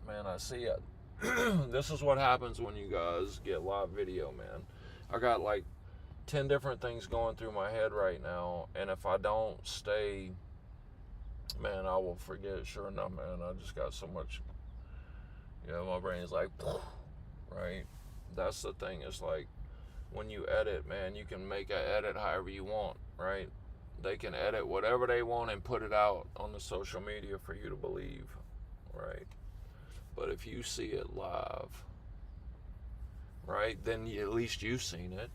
Man, I see it. This is what happens when you guys get live video, man. I got like 10 different things going through my head right now, and if I don't stay, man, I will forget. Sure enough, man, I just got so much, you know, my brain is like, right? That's the thing. It's like, when you edit, man, you can make an edit however you want, right? They can edit whatever they want and put it out on the social media for you to believe, right? But if you see it live, right, then at least you've seen it,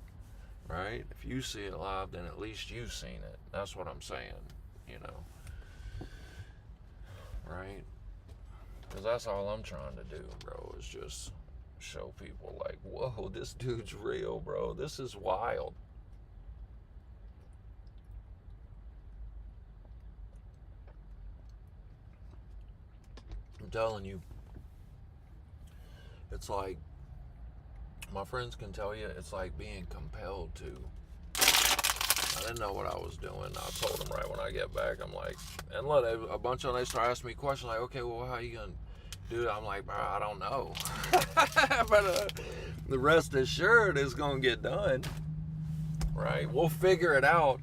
right? If you see it live, then at least you've seen it. That's what I'm saying, you know, right? Because that's all I'm trying to do, bro, is just show people like, whoa, this dude's real, bro. This is wild. I'm telling you, it's like, my friends can tell you, it's like being compelled to. I didn't know what I was doing. I told them right when I get back, I'm like, and look, a bunch of them, they start asking me questions like, okay, well, how you gonna do it? I'm like, bro, I don't know. But the rest assured it's gonna get done, right? We'll figure it out.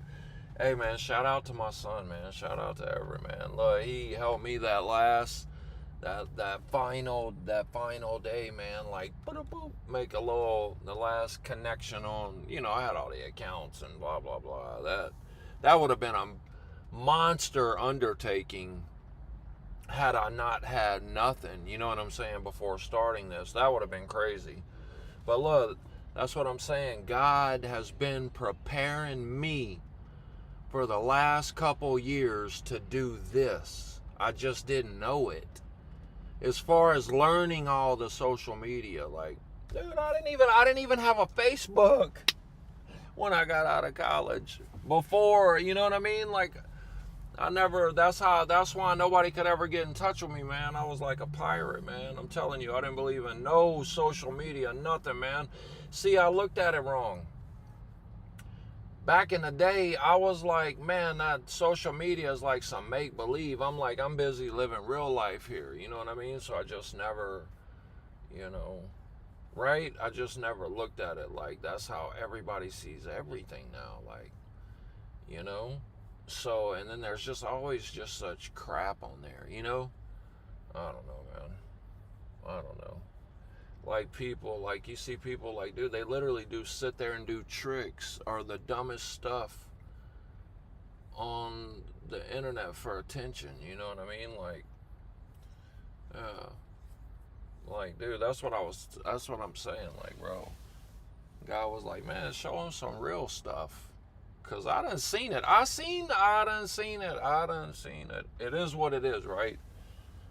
Hey, man, shout out to my son, man. Shout out to Everett, man. Look, he helped me that last that final day, man, like boop, make the last connection on, I had all the accounts and blah blah blah. That would have been a monster undertaking had I not had nothing, you know what I'm saying, before starting this. That would have been crazy. But look, that's what I'm saying. God has been preparing me for the last couple years to do this. I just didn't know it. As far as learning all the social media, like, dude, I didn't even have a Facebook when I got out of college. Before, you know what I mean? Like, that's why nobody could ever get in touch with me, man. I was like a pirate, man. I'm telling you, I didn't believe in no social media, nothing, man. See, I looked at it wrong. Back in the day, I was like, man, that social media is like some make-believe. I'm busy living real life here, you know what I mean? So I just never, right? I just never looked at it like that's how everybody sees everything now, like, So, and then there's just always just such crap on there, I don't know, man. I don't know. Like people, like you see people like, dude, they literally do sit there and do tricks or the dumbest stuff on the internet for attention, you know what I mean? Like, dude, that's what I'm saying, like, bro. Guy was like, man, show him some real stuff. Cause I done seen it. I done seen it. It is what it is, right?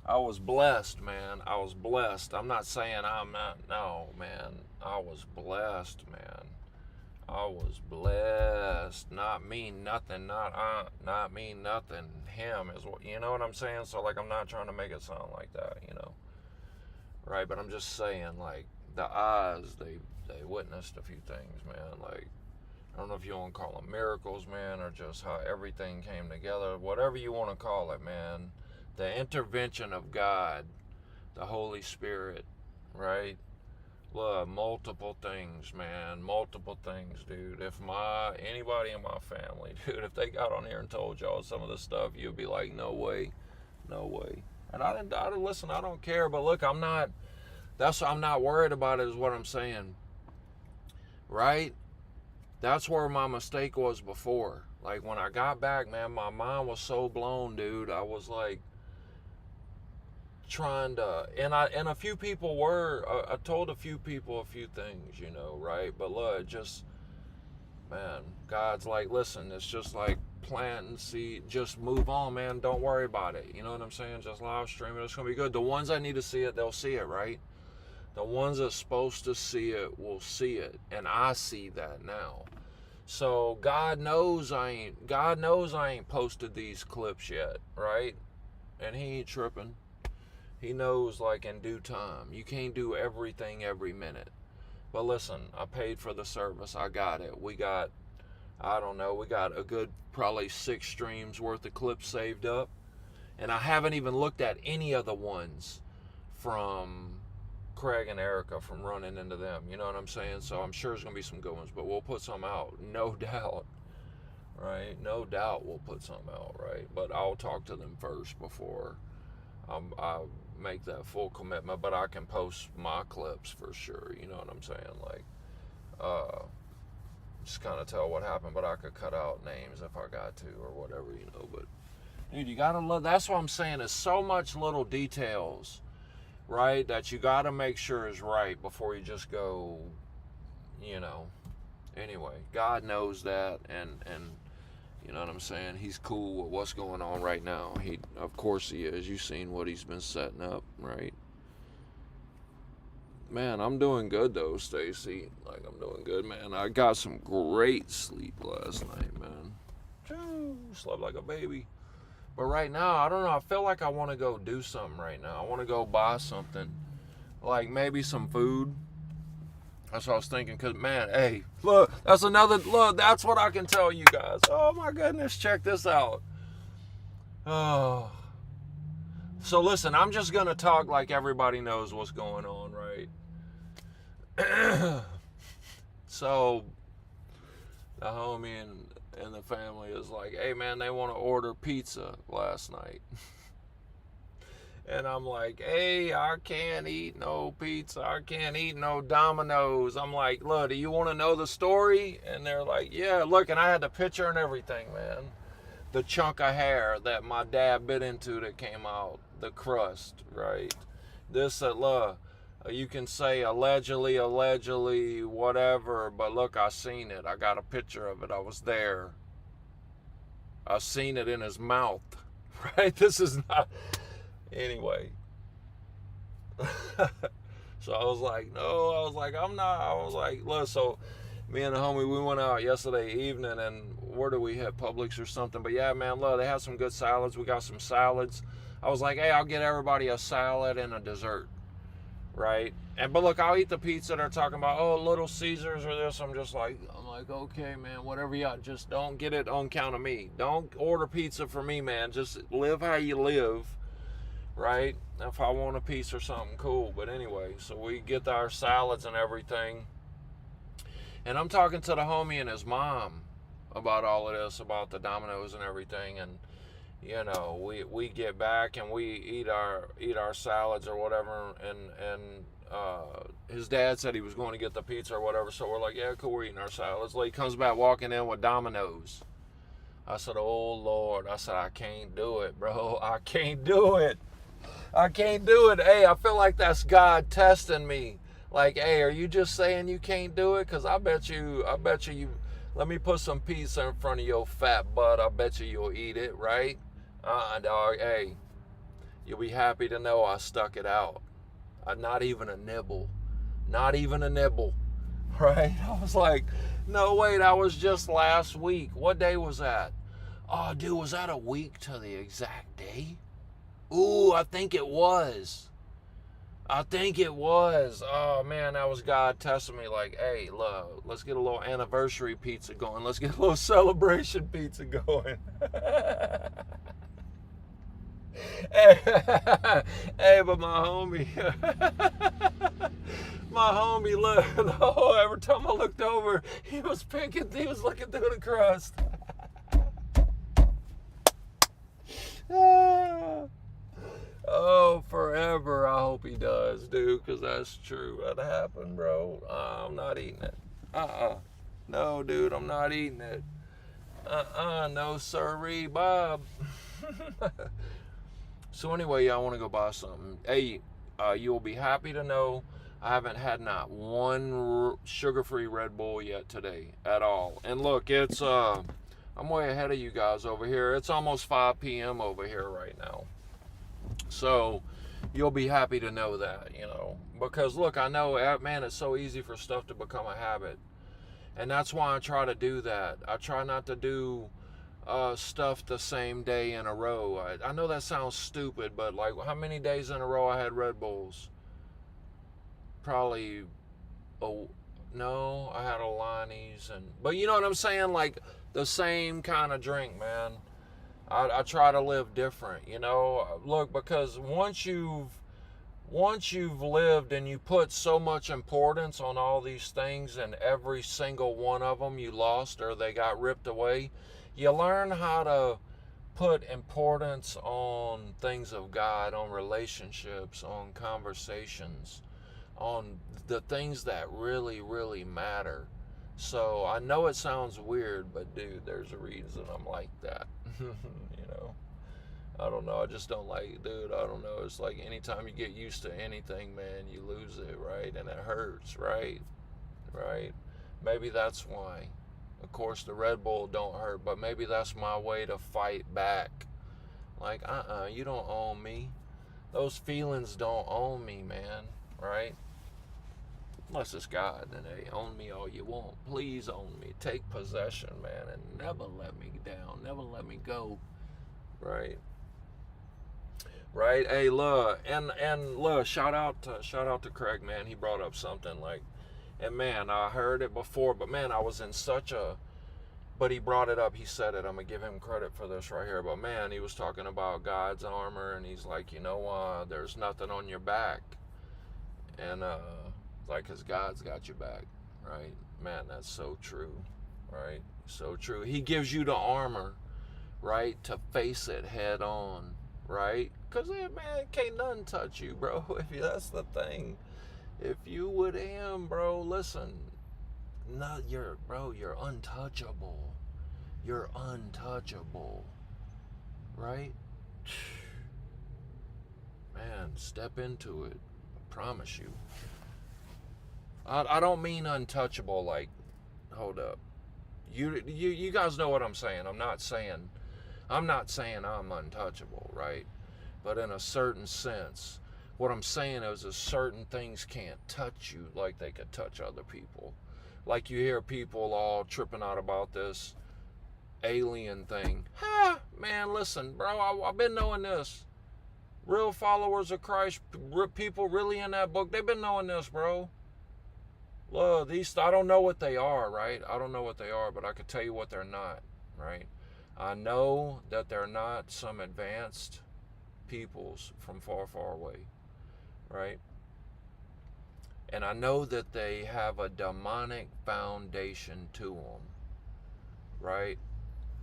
I was blessed, man. I was blessed. I'm not saying I'm not. No, man. I was blessed, man. I was blessed. Not me, nothing. Not me, nothing. Him is what, you know what I'm saying? So, like, I'm not trying to make it sound like that, Right? But I'm just saying, like, the eyes, they witnessed a few things, man. Like, I don't know if you want to call them miracles, man, or just how everything came together. Whatever you want to call it, man. The intervention of God, the Holy Spirit, right? Look, multiple things, man. Multiple things, dude. If anybody in my family, dude, if they got on here and told y'all some of this stuff, you'd be like, no way. No way. And I didn't listen, I don't care. But look, I'm not worried about it is what I'm saying. Right? That's where my mistake was before. Like, when I got back, man, my mind was so blown, dude. I was like, trying to, and a few people were, I told a few people a few things, right? But look, just, man, God's like, listen, it's just like planting seed, just move on, man, don't worry about it, you know what I'm saying? Just live stream it, it's gonna be good. The ones that need to see it, they'll see it, right? The ones that's supposed to see it will see it, and I see that now. So God knows I ain't posted these clips yet, right? And he ain't tripping. He knows, like, in due time. You can't do everything every minute. But listen, I paid for the service. I got it. We got a good probably 6 streams worth of clips saved up. And I haven't even looked at any of the ones from Craig and Erica, from running into them. You know what I'm saying? So I'm sure there's going to be some good ones. But we'll put some out. No doubt. Right? No doubt we'll put some out, right? But I'll talk to them first before I make that full commitment. But I can post my clips for sure, you know what I'm saying? Like, just kind of tell what happened, but I could cut out names if I got to or whatever, but dude, you gotta look. That's what I'm saying. There's so much little details, right, that you gotta make sure is right before you just go, anyway. God knows that, and you know what I'm saying? He's cool with what's going on right now. Of course he is. You've seen what he's been setting up, right? Man, I'm doing good though, Stacy. Like, I'm doing good, man. I got some great sleep last night, man. Slept like a baby. But right now, I don't know. I feel like I want to go do something right now. I want to go buy something. Like, maybe some food. That's what I was thinking, because, man, hey, look, that's what I can tell you guys. Oh, my goodness, check this out. Oh. So, listen, I'm just going to talk like everybody knows what's going on, right? So, the homie and the family is like, hey, man, they want to order pizza last night. And I'm like, hey, I can't eat no pizza. I can't eat no Domino's. I'm like, look, do you want to know the story? And they're like, yeah, look. And I had the picture and everything, man. The chunk of hair that my dad bit into that came out, the crust, right? This, look, you can say allegedly, whatever, but look, I seen it. I got a picture of it. I was there. I seen it in his mouth, right? This is not... Anyway, so I was like, no, I was like, I'm not. I was like, look, so me and the homie, we went out yesterday evening, and where do we have? Publix or something. But yeah, man, look, they have some good salads. We got some salads. I was like, hey, I'll get everybody a salad and a dessert, right? But look, I'll eat the pizza. They're talking about, oh, Little Caesars or this. I'm like, okay, man, whatever you got. Just don't get it on account of me. Don't order pizza for me, man. Just live how you live. Right? If I want a piece or something, cool. But anyway, so we get our salads and everything. And I'm talking to the homie and his mom about all of this, about the Domino's and everything. And, you know, we get back and we eat our salads or whatever. And his dad said he was going to get the pizza or whatever. So we're like, yeah, cool, we're eating our salads. Like, he comes back walking in with Domino's. I said, oh, Lord. I said, I can't do it, bro. I can't do it. I can't do it. Hey, I feel like that's God testing me. Like, hey, are you just saying you can't do it? Because I bet you, let me put some pizza in front of your fat butt. I bet you'll eat it, right? Dog, hey, you'll be happy to know I stuck it out. Not even a nibble. Not even a nibble, right? I was like, no, wait, that was just last week. What day was that? Oh, dude, was that a week to the exact day? Ooh, I think it was. Oh, man, that was God testing me like, hey, look, let's get a little anniversary pizza going. Let's get a little celebration pizza going. Hey, but my homie, look, every time I looked over, he was looking through the crust. Oh, forever. I hope he does, dude, because that's true. That happened, bro. I'm not eating it. No, dude, I'm not eating it. No sirree, Bob. So anyway, y'all want to go buy something. Hey, you'll be happy to know I haven't had not one sugar-free Red Bull yet today at all. And look, it's I'm way ahead of you guys over here. It's almost 5 p.m. over here right now. So you'll be happy to know that, you know, because look, I know, man, it's so easy for stuff to become a habit. And that's why I try to do that. I try not to do stuff the same day in a row. I know that sounds stupid, but like, how many days in a row I had Red Bulls? Probably, no, I had Alani's, but you know what I'm saying? Like the same kind of drink, man. I try to live different, you know. Look, because once you've lived and you put so much importance on all these things, and every single one of them you lost or they got ripped away, you learn how to put importance on things of God, on relationships, on conversations, on the things that really, really matter. So I know it sounds weird, but dude, there's a reason I'm like that. You know, I don't know. I just don't like, dude, I don't know. It's like anytime you get used to anything, man, you lose it, right? And it hurts, right? Right? Maybe that's why. Of course, the Red Bull don't hurt, but maybe that's my way to fight back. Like, you don't own me. Those feelings don't own me, man, right? Unless it's God, then hey, own me all you want. Please own me. Take possession, man, and never let me down. Never let me go. Right? Right? Hey, look, and look, shout out to Craig, man. He brought up something like, and man, I heard it before, but man, I was in such a, but he brought it up. He said it. I'm gonna give him credit for this right here. But man, he was talking about God's armor, and he's like, you know, there's nothing on your back, and like, because God's got your back, right? Man, that's so true, right? So true. He gives you the armor, right, to face it head on, right? Because, man, can't nothing touch you, bro. That's the thing. If you with him, bro, listen, you're untouchable. You're untouchable, right? Man, step into it. I promise you. I don't mean untouchable like, hold up. You guys know what I'm saying. I'm not saying I'm untouchable, right? But in a certain sense, what I'm saying is certain things can't touch you like they could touch other people. Like you hear people all tripping out about this alien thing. Man, listen, bro, I've been knowing this. Real followers of Christ, people really in that book, they've been knowing this, bro. Look, I don't know what they are, right? I don't know what they are, but I could tell you what they're not, right? I know that they're not some advanced peoples from far, far away, right? And I know that they have a demonic foundation to them, right?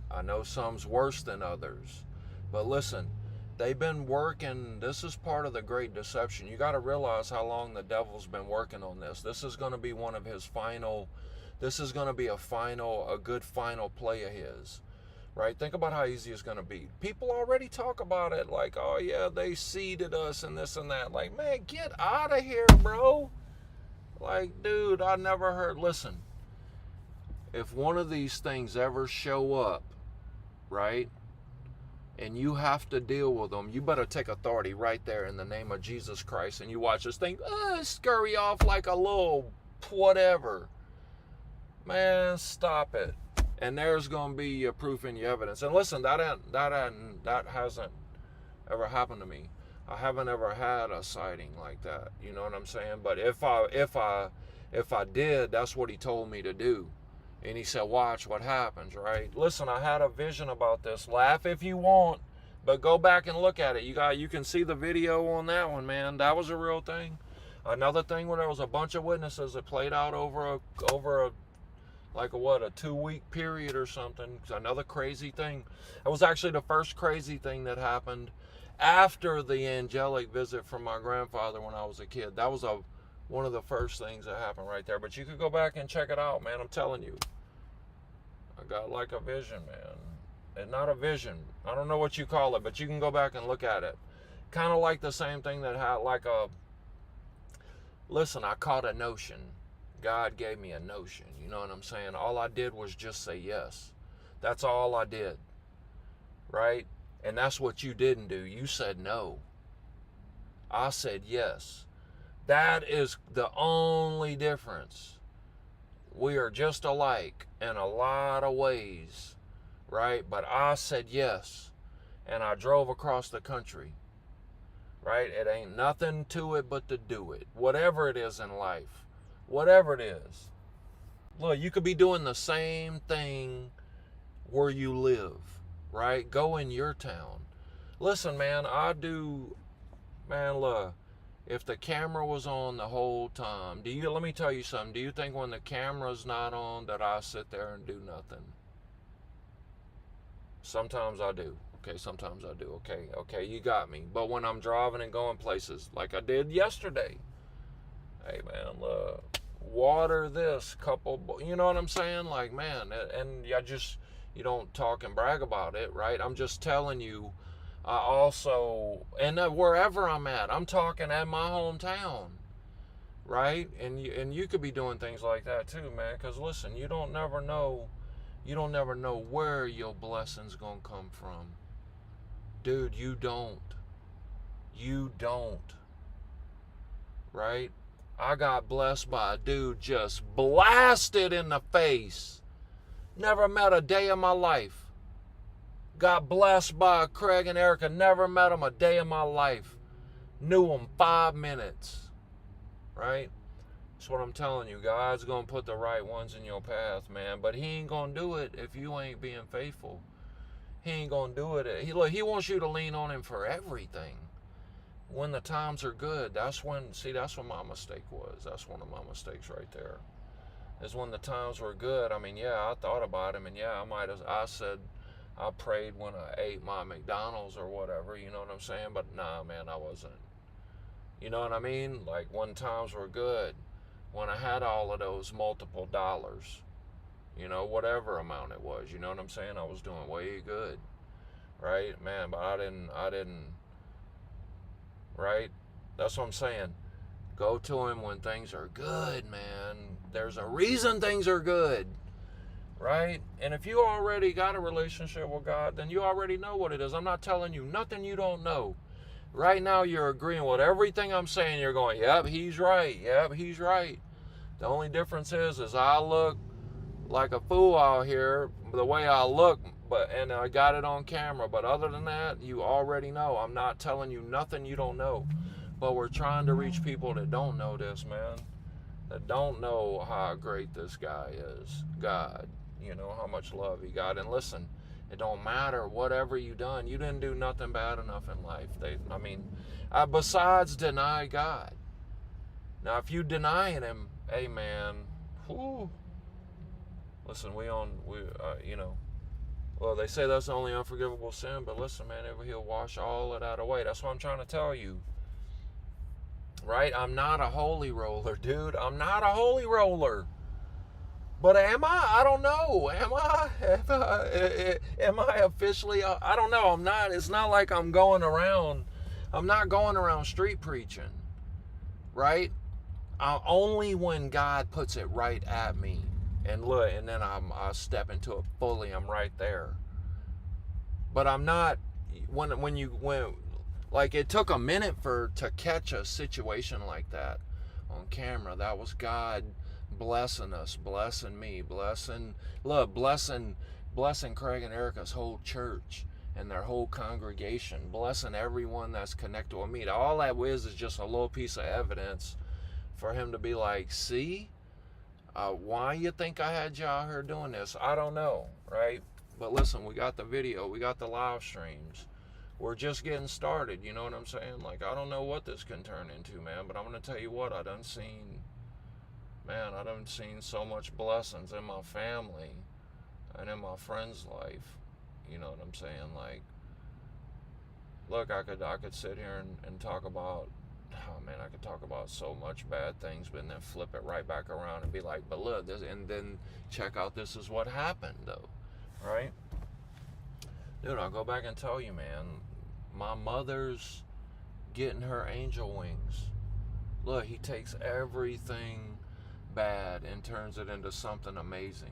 I know some's worse than others. But listen, they've been working. This is part of the great deception. You got to realize how long the devil's been working on this. This is going to be one of his final, this is going to be a good final play of his, right? Think about how easy it's going to be. People already talk about it like, oh yeah, they seeded us and this and that. Like, man, get out of here, bro. Like, dude, I never heard, listen, if one of these things ever show up, right, and you have to deal with them, you better take authority right there in the name of Jesus Christ, and you watch this thing scurry off like a little whatever. Man, stop it. And there's going to be your proof and your evidence. And listen, that hasn't ever happened to me. I haven't ever had a sighting like that. You know what I'm saying? But if I did, that's what he told me to do. And he said, watch what happens, right? Listen, I had a vision about this. Laugh if you want, but go back and look at it. You can see the video on that one, man. That was a real thing. Another thing where there was a bunch of witnesses that played out over a 2-week period or something. Another crazy thing. It was actually the first crazy thing that happened after the angelic visit from my grandfather when I was a kid. That was one of the first things that happened right there. But you could go back and check it out, man. I'm telling you. I got like a vision, man. And not a vision. I don't know what you call it, but you can go back and look at it. Kind of like the same thing that had listen, I caught a notion. God gave me a notion. You know what I'm saying? All I did was just say yes. That's all I did. Right? And that's what you didn't do. You said no. I said yes. That is the only difference. We are just alike in a lot of ways, right? But I said yes, and I drove across the country, right? It ain't nothing to it but to do it. Whatever it is in life, whatever it is. Look, you could be doing the same thing where you live, right? Go in your town. Listen, man, look. If the camera was on the whole time, let me tell you something. Do you think when the camera's not on that I sit there and do nothing? Sometimes I do. Okay, sometimes I do. Okay, you got me. But when I'm driving and going places like I did yesterday, hey man, look, water this couple, you know what I'm saying? Like, man, and you don't talk and brag about it, right? I'm just telling you. I also, and wherever I'm at, I'm talking at my hometown, right? And you could be doing things like that too, man. Because listen, you don't never know where your blessing's gonna come from, dude. You don't, right? I got blessed by a dude just blasted in the face. Never met a day in my life. Got blessed by Craig and Erica. Never met them a day in my life. Knew them 5 minutes. Right? That's what I'm telling you. God's going to put the right ones in your path, man. But he ain't going to do it if you ain't being faithful. He ain't going to do it. He wants you to lean on him for everything. When the times are good, that's what my mistake was. That's one of my mistakes right there. Is when the times were good. I mean, yeah, I thought about him. And yeah, I said, I prayed when I ate my McDonald's or whatever, you know what I'm saying? But nah, man, I wasn't. You know what I mean? Like, when times were good, when I had all of those multiple dollars, you know, whatever amount it was, you know what I'm saying? I was doing way good, right? Man, but I didn't, right? That's what I'm saying. Go to him when things are good, man. There's a reason things are good, right? And if you already got a relationship with God, then you already know what it is. I'm not telling you nothing you don't know. Right now, you're agreeing with everything I'm saying. You're going, yep, he's right. Yep, he's right. The only difference is I look like a fool out here the way I look, and I got it on camera. But other than that, you already know. I'm not telling you nothing you don't know. But we're trying to reach people that don't know this, man. That don't know how great this guy is. God, you know, how much love he got. And listen, it don't matter whatever you done. You didn't do nothing bad enough in life. Besides deny God. Now, if you denying him, hey, man, whoo. Listen, you know, well, they say that's the only unforgivable sin, but listen, man, he'll wash all of that away. That's what I'm trying to tell you. Right? I'm not a holy roller, dude. I'm not a holy roller. But am I? I don't know. Am I? Am I officially? I don't know. I'm not. It's not like I'm not going around street preaching. Right? Only when God puts it right at me. And look, and then I step into it fully. I'm right there. But I'm not. When like, it took a minute to catch a situation like that on camera. That was God blessing us, blessing me, blessing Craig and Erica's whole church and their whole congregation, blessing everyone that's connected with me. All that is just a little piece of evidence for him to be like, see, why you think I had you out here doing this? I don't know, right? But listen, we got the video, we got the live streams. We're just getting started, you know what I'm saying? Like, I don't know what this can turn into, man, but I'm going to tell you what, I done seen so much blessings in my family and in my friend's life, you know what I'm saying? Like, look, I could sit here and talk about, oh man, I could talk about so much bad things, but then flip it right back around and be like, but look, this, and then check out, this is what happened, though, right? Dude, I'll go back and tell you, man, my mother's getting her angel wings. Look, he takes everything bad and turns it into something amazing.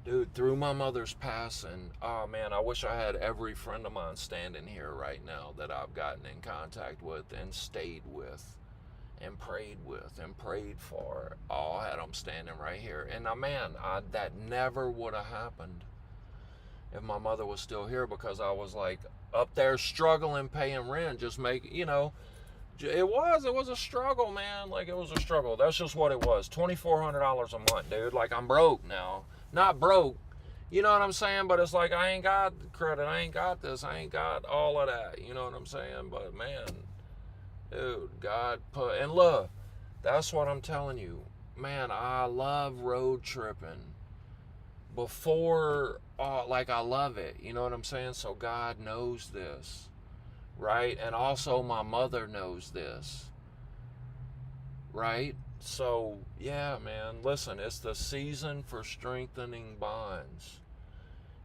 Dude, through my mother's passing, oh man, I wish I had every friend of mine standing here right now that I've gotten in contact with and stayed with and prayed for. Oh, I had them standing right here. And man, that never would have happened if my mother was still here, because I was like up there struggling, paying rent, just it was a struggle, man. Like, it was a struggle. That's just what it was. $2,400 a month, dude. Like, I'm broke now. Not broke, you know what I'm saying? But it's like, I ain't got credit. I ain't got this. I ain't got all of that. You know what I'm saying? But man, dude, God and look, that's what I'm telling you. Man, I love road tripping. I love it. You know what I'm saying? So God knows this. Right? And also my mother knows this. Right? So, yeah, man, listen, it's the season for strengthening bonds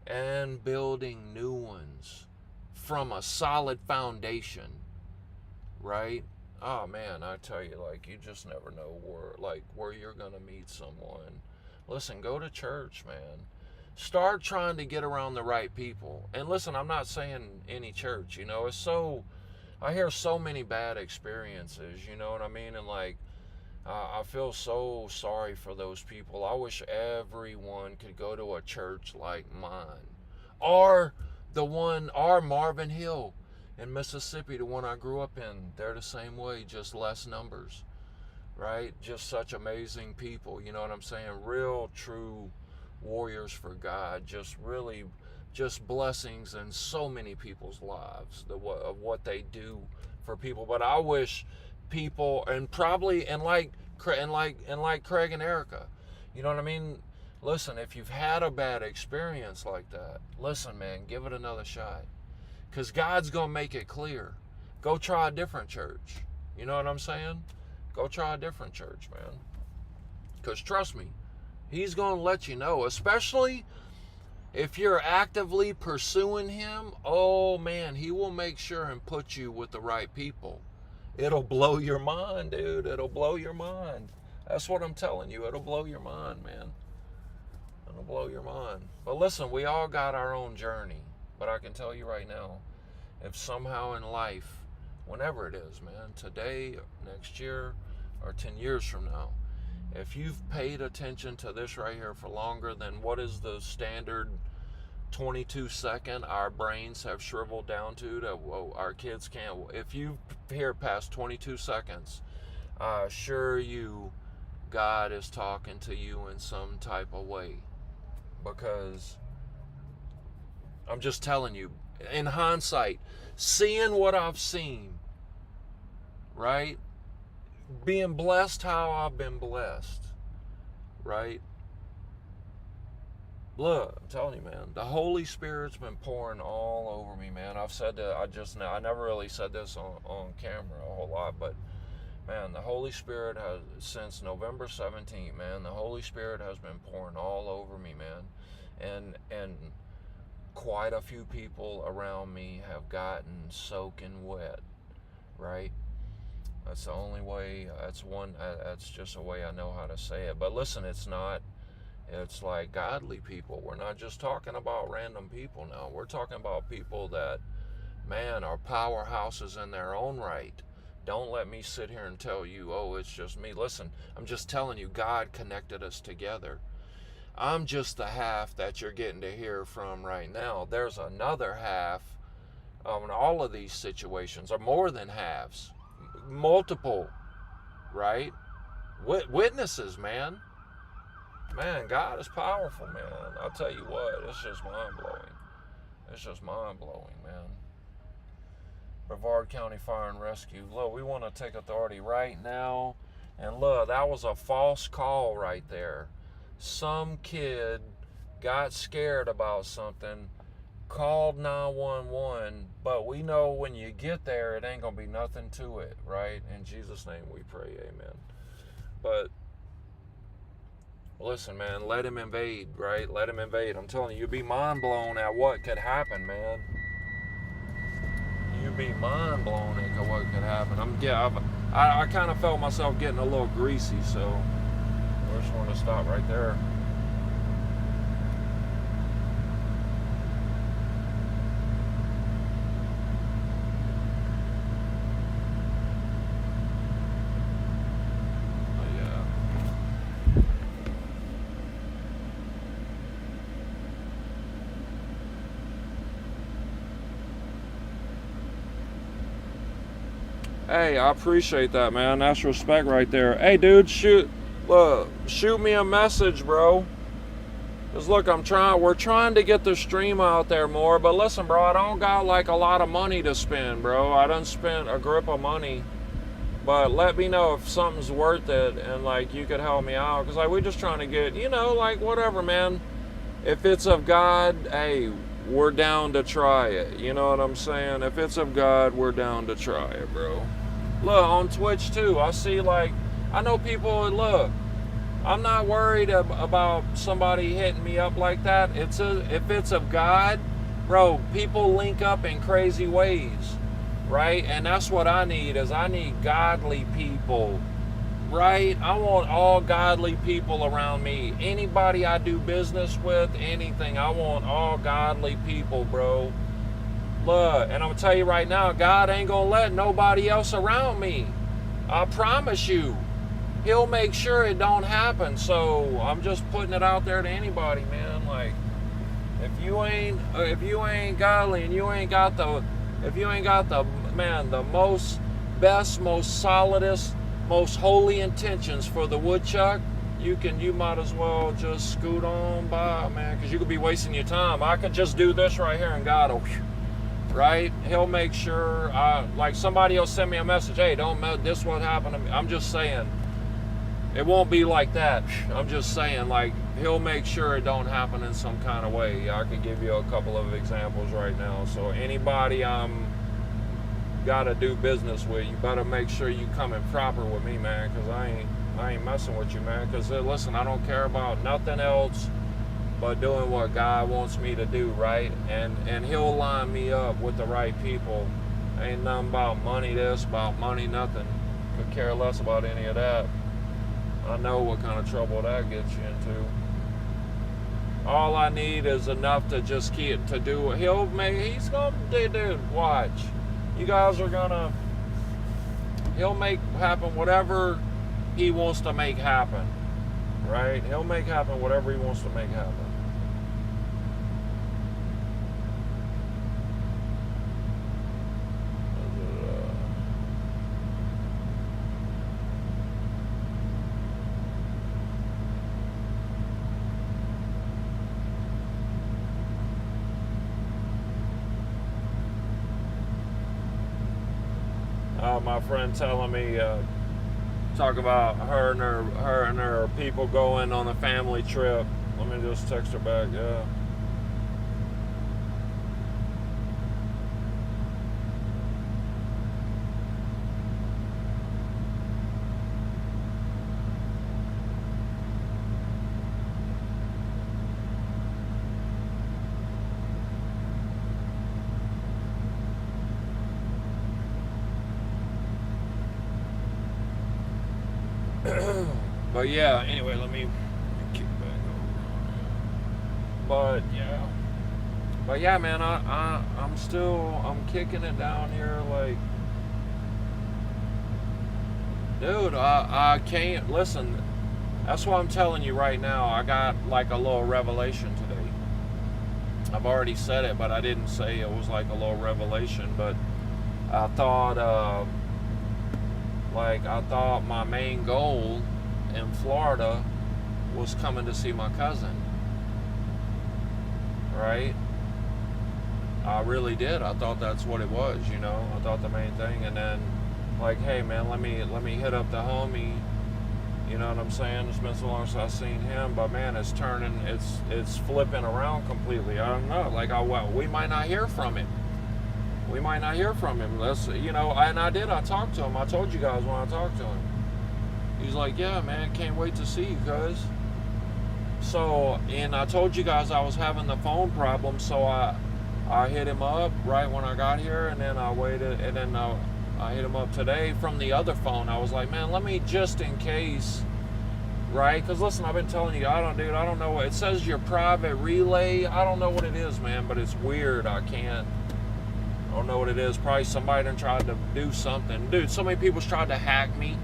and building new ones from a solid foundation. Right? Oh, man, I tell you, like, you just never know where you're going to meet someone. Listen, go to church, man. Start trying to get around the right people. And listen, I'm not saying any church, you know, I hear so many bad experiences, you know what I mean? And like, I feel so sorry for those people. I wish everyone could go to a church like mine. Or Marvin Hill in Mississippi, the one I grew up in. They're the same way, just less numbers, right? Just such amazing people, you know what I'm saying? Real, true warriors for God, just blessings in so many people's lives of what they do for people. But I wish people, and like Craig and Erica, you know what I mean? Listen, if you've had a bad experience like that, listen, man, give it another shot. Because God's going to make it clear. Go try a different church. You know what I'm saying? Go try a different church, man. Because trust me, He's going to let you know, especially if you're actively pursuing Him. Oh, man, He will make sure and put you with the right people. It'll blow your mind, dude. It'll blow your mind. That's what I'm telling you. It'll blow your mind, man. It'll blow your mind. But listen, we all got our own journey. But I can tell you right now, if somehow in life, whenever it is, man, today, next year, or 10 years from now, if you've paid attention to this right here for longer than what is the standard 22 second our brains have shriveled down to that our kids can't, if you hear past 22 seconds, I assure you God is talking to you in some type of way. Because I'm just telling you, in hindsight, seeing what I've seen, right? Being blessed how I've been blessed, right? Look, I'm telling you, man, the Holy Spirit's been pouring all over me, man. I've said that, I never really said this on camera a whole lot, but man, the Holy Spirit has, since November 17th, man, the Holy Spirit has been pouring all over me, man. And quite a few people around me have gotten soaking wet, right? That's the only way, that's just a way I know how to say it. But listen, it's like godly people. We're not just talking about random people now. We're talking about people that, man, are powerhouses in their own right. Don't let me sit here and tell you, oh, it's just me. Listen, I'm just telling you, God connected us together. I'm just the half that you're getting to hear from right now. There's another half in all of these situations, or more than halves. Multiple, right? Witnesses, man. Man, God is powerful, man. I'll tell you what, it's just mind-blowing. It's just mind-blowing, man. Brevard County Fire and Rescue. Look, we want to take authority right now. And look, that was a false call right there. Some kid got scared about something, called 911, but we know when you get there, it ain't going to be nothing to it, right? In Jesus' name we pray, amen. But listen, man, let Him invade, right? Let Him invade. I'm telling you, you'd be mind blown at what could happen, man. You'd be mind blown at what could happen. I kind of felt myself getting a little greasy, so I just want to stop right there. Hey, I appreciate that, man. That's respect right there. Hey, dude, shoot me a message, bro. Cause look, we're trying to get the stream out there more. But listen, bro, I don't got like a lot of money to spend, bro. I done spent a grip of money. But let me know if something's worth it and like you could help me out. Cause like we're just trying to get, like whatever, man. If it's of God, hey, we're down to try it. You know what I'm saying? If it's of God, we're down to try it, bro. Look, on Twitch too, I see I know people, look, I'm not worried about somebody hitting me up like that. If it's of God, bro, people link up in crazy ways, right? And that's what I need godly people, right? I want all godly people around me. Anybody I do business with, anything, I want all godly people, bro. Look, and I'm going to tell you right now, God ain't going to let nobody else around me. I promise you. He'll make sure it don't happen. So I'm just putting it out there to anybody, man. Like, if you ain't godly and you ain't got the most best, most solidest, most holy intentions for the woodchuck, you might as well just scoot on by, man, because you could be wasting your time. I could just do this right here and God will, right? He'll make sure, like somebody will send me a message, hey, this what happened to me. I'm just saying, it won't be like that. I'm just saying, like, he'll make sure it don't happen in some kind of way. I could give you a couple of examples right now. So anybody I'm gotta do business with, you better make sure you coming proper with me, man, because I ain't messing with you, man. Because listen, I don't care about nothing else but doing what God wants me to do, right? And he'll line me up with the right people. Ain't nothing about money this, about money nothing. Could care less about any of that. I know what kind of trouble that gets you into. All I need is enough to just keep to do what he's gonna do, dude. Watch. You guys are gonna, he'll make happen whatever he wants to make happen, right? He'll make happen whatever he wants to make happen. My friend telling me, talk about her and her people going on a family trip. Let me just text her back. Yeah. But yeah, anyway, let me kick back over. But yeah, man, I'm kicking it down here, like, dude, I can't, listen, that's why I'm telling you right now, I got like a little revelation today. I've already said it, but I didn't say it was like a little revelation, but I thought my main goal in Florida was coming to see my cousin, right? I really did. I thought that's what it was, you know. I thought the main thing, and then like, hey man, let me hit up the homie. You know what I'm saying? It's been so long since I've seen him, but man, it's turning, it's flipping around completely. I don't know. Like, we might not hear from him. We might not hear from him. Let's, you know, and I talked to him. I told you guys when I talked to him. He's like, yeah, man, can't wait to see you, cuz. So, and I told you guys I was having the phone problem, so I hit him up right when I got here, and then I waited, and then I hit him up today from the other phone. I was like, man, let me just in case, right? Because listen, I've been telling you, I don't know what, it says your private relay. I don't know what it is, man, but it's weird. I don't know what it is. Probably somebody done tried to do something. Dude, so many people's tried to hack me,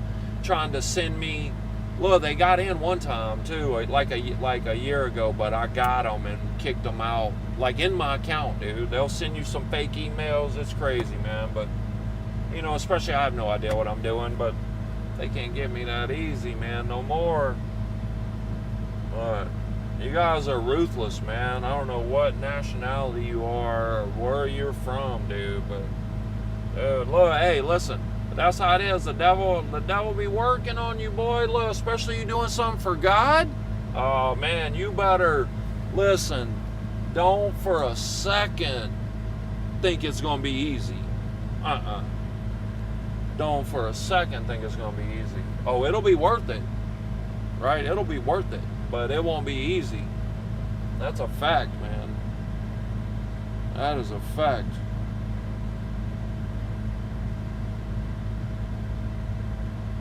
trying to send me, look, they got in one time too, like a year ago, but I got them and kicked them out, like in my account, dude. They'll send you some fake emails. It's crazy, man. But you know, especially I have no idea what I'm doing, but they can't get me that easy, man, no more. But you guys are ruthless, man. I don't know what nationality you are or where you're from, dude, but dude, look, hey, listen, that's how it is. The devil be working on you, boy. Look, especially you doing something for God. Oh man, you better listen. Don't for a second think it's gonna be easy. Don't for a second think it's gonna be easy. Oh, it'll be worth it, right? It'll be worth it, but it won't be easy. That's a fact, man. That is a fact.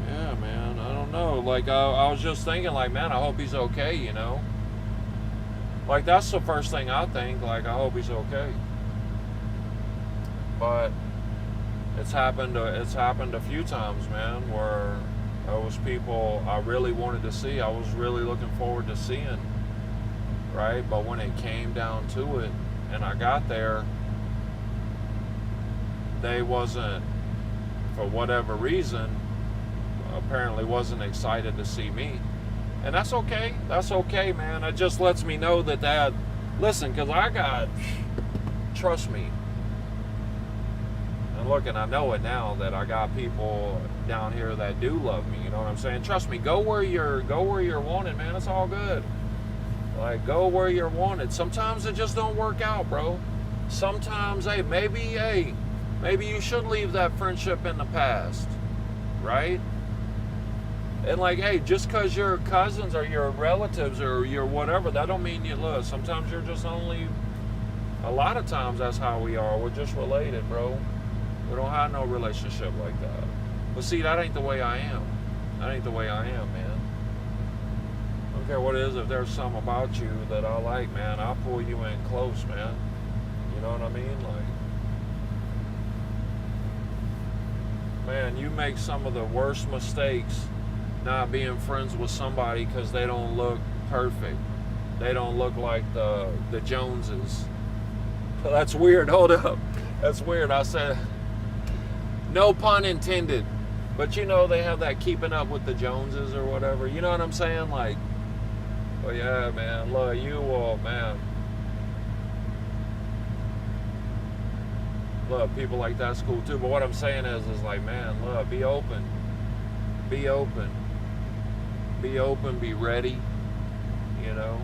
Yeah, man, I don't know. Like, I was just thinking, like, man, I hope he's okay, you know? Like, that's the first thing I think. Like, I hope he's okay. But it's happened a few times, man, where there was people I really wanted to see. I was really looking forward to seeing, right? But when it came down to it, and I got there, they wasn't, for whatever reason, apparently wasn't excited to see me. And that's okay. That's okay, man. It just lets me know that listen, because trust me. And look, and I know it now that I got people down here that do love me. You know what I'm saying? Trust me. Go where you're wanted, man. It's all good. Like, go where you're wanted. Sometimes it just don't work out, bro. Sometimes, maybe you should leave that friendship in the past, right? And like, hey, just because you're cousins or your relatives or you're whatever, that don't mean you love. Sometimes you're just only, a lot of times that's how we are. We're just related, bro. We don't have no relationship like that. But see, that ain't the way I am. That ain't the way I am, man. I don't care what it is. If there's something about you that I like, man, I'll pull you in close, man. You know what I mean? Like, man, you make some of the worst mistakes not being friends with somebody because they don't look perfect. They don't look like the Joneses. That's weird. Hold up. That's weird. I said, no pun intended. But you know, they have that keeping up with the Joneses or whatever. You know what I'm saying? Like, but yeah, man, look, you all, man. Look, people like that's cool too. But what I'm saying is like, man, look, be open. Be open. Be open, be ready. You know?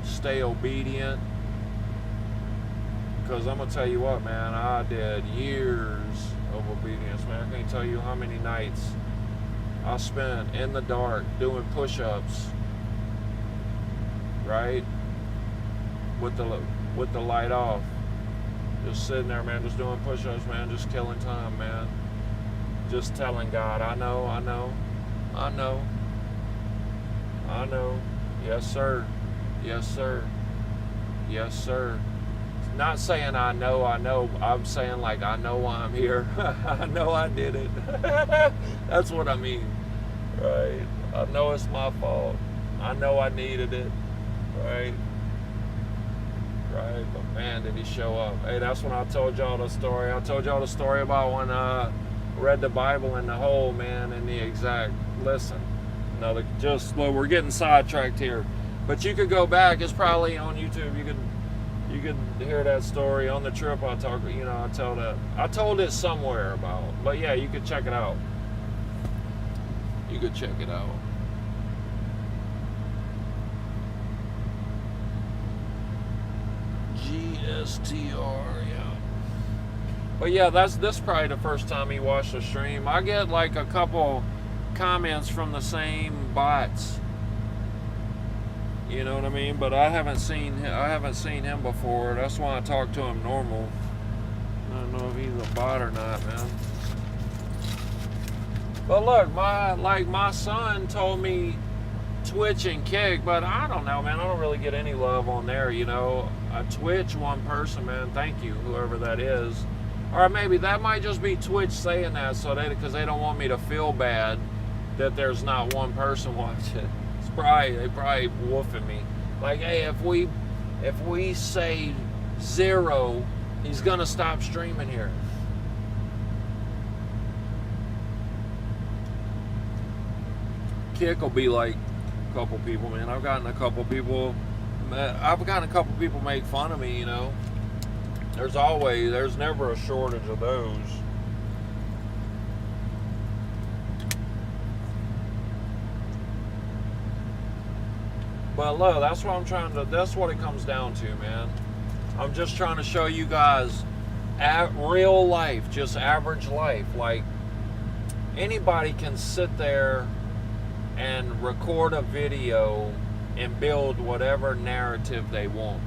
Stay obedient. Because I'm going to tell you what, man, I did years of obedience, man. I can't tell you how many nights I spent in the dark doing push-ups, right? With the light off. Just sitting there, man, just doing push-ups, man, just killing time, man. Just telling God, I know. Yes, sir. Yes, sir. Yes, sir. Not saying I know. I'm saying like I know I'm here. I know I did it. That's what I mean, right? I know it's my fault. I know I needed it, right? Right, but man, did he show up. Hey, that's when I told y'all the story. I told y'all the story about when I read the Bible in the whole, man, in the exact, listen. No, just, look, we're getting sidetracked here. But you could go back. It's probably on YouTube. You could hear that story on the trip. I told it somewhere about. But yeah, you could check it out. You could check it out. GSTR, yeah. But yeah, this is probably the first time he watched the stream. I get like a couple comments from the same bots. You know what I mean? But I haven't seen him before. That's why I talk to him normal. I don't know if he's a bot or not, man. But look, my son told me Twitch and Kick, but I don't know, man. I don't really get any love on there, you know. Twitch, one person, man. Thank you, whoever that is. Or maybe that might just be Twitch saying that because they don't want me to feel bad that there's not one person watching. They probably woofing me. Like, hey, if we say 0, he's gonna stop streaming here. Kick will be like a couple people, man. I've gotten a couple people make fun of me, you know. There's never a shortage of those. But look, that's what it comes down to, man. I'm just trying to show you guys real life, just average life. Like, anybody can sit there and record a video and build whatever narrative they want.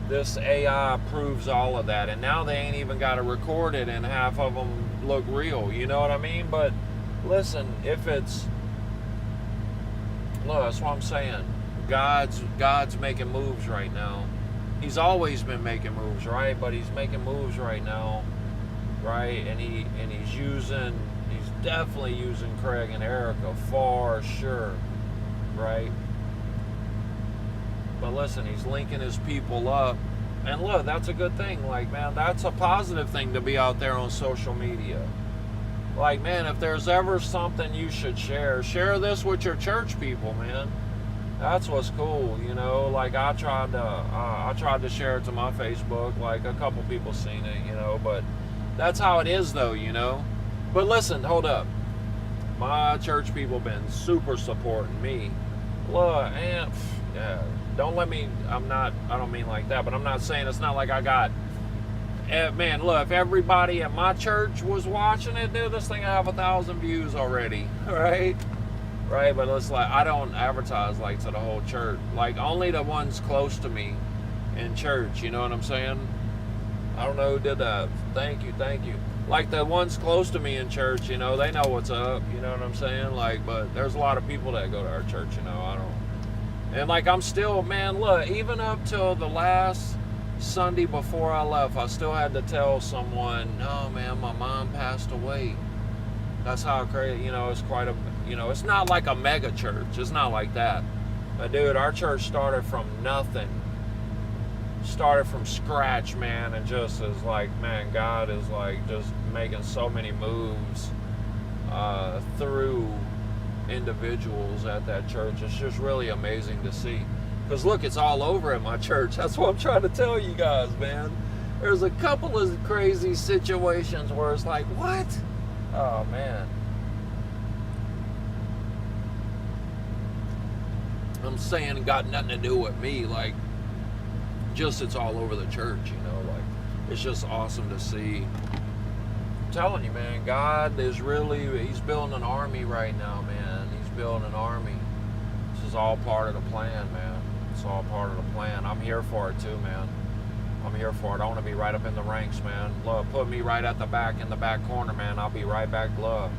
This AI proves all of that, and now they ain't even got to record it, and half of them look real. You know what I mean? But listen, look, that's what I'm saying. God's making moves right now. He's always been making moves, right? But he's making moves right now, right? And he's definitely using Craig and Erica for sure, right? But listen, he's linking his people up. And look, that's a good thing. Like, man, that's a positive thing to be out there on social media. Like, man, if there's ever something you should share this with your church people, man. That's what's cool, you know. Like, I tried to share it to my Facebook. Like, a couple people seen it, you know. But that's how it is, though, you know. But listen, hold up. My church people been super supporting me. Look, and yeah, don't let me, I don't mean like that, but I'm not saying it's not like I got, man, look, if everybody at my church was watching it, dude, this thing will have 1,000 views already, right? Right, but it's like, I don't advertise like to the whole church, like only the ones close to me in church, you know what I'm saying? I don't know who did that. Thank you. Like the ones close to me in church, you know, they know what's up, you know what I'm saying? Like, but there's a lot of people that go to our church, you know, I don't. And like, I'm still, man, look, even up till the last Sunday before I left, I still had to tell someone, no, man, my mom passed away. That's how crazy, you know, it's quite a, you know, it's not like a mega church. It's not like that. But dude, our church started from nothing. Started from scratch, man, and just is like, man, God is like just making so many moves through individuals at that church. It's just really amazing to see. Because look, it's all over at my church. That's what I'm trying to tell you guys, man. There's a couple of crazy situations where it's like, what? Oh, man. I'm saying it got nothing to do with me. Like, just it's all over the church, you know. Like, it's just awesome to see. I'm telling you, man, God is really, he's building an army right now, man. He's building an army. This is all part of the plan, man. It's all part of the plan. I'm here for it too, man. I'm here for it. I want to be right up in the ranks, man. Love, put me right at the back, in the back corner, man. I'll be right back, love.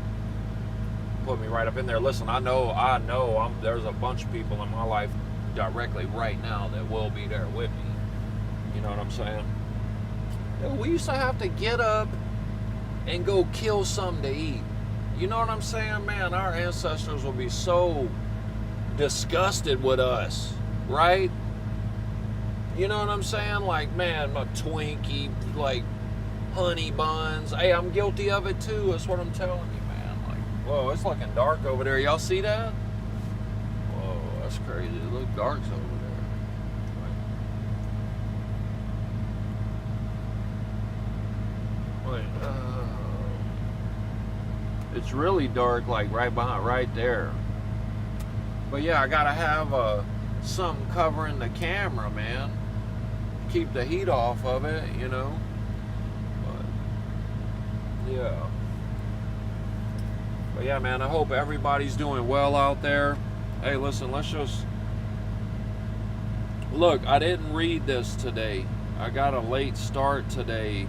Put me right up in there. Listen, I know there's a bunch of people in my life directly right now that will be there with me. You know what I'm saying? We used to have to get up and go kill something to eat. You know what I'm saying, man? Our ancestors will be so disgusted with us, right? You know what I'm saying? Like, man, a Twinkie, like honey buns. Hey, I'm guilty of it too. That's what I'm telling you, man. Like, whoa, it's looking dark over there. Y'all see that? Whoa, that's crazy. It looks dark over there. It's really dark, like right behind, right there. But yeah, I gotta have something covering the camera, man. Keep the heat off of it, you know. But yeah, man, I hope everybody's doing well out there. Hey, listen, let's just look. I didn't read this today. I got a late start today,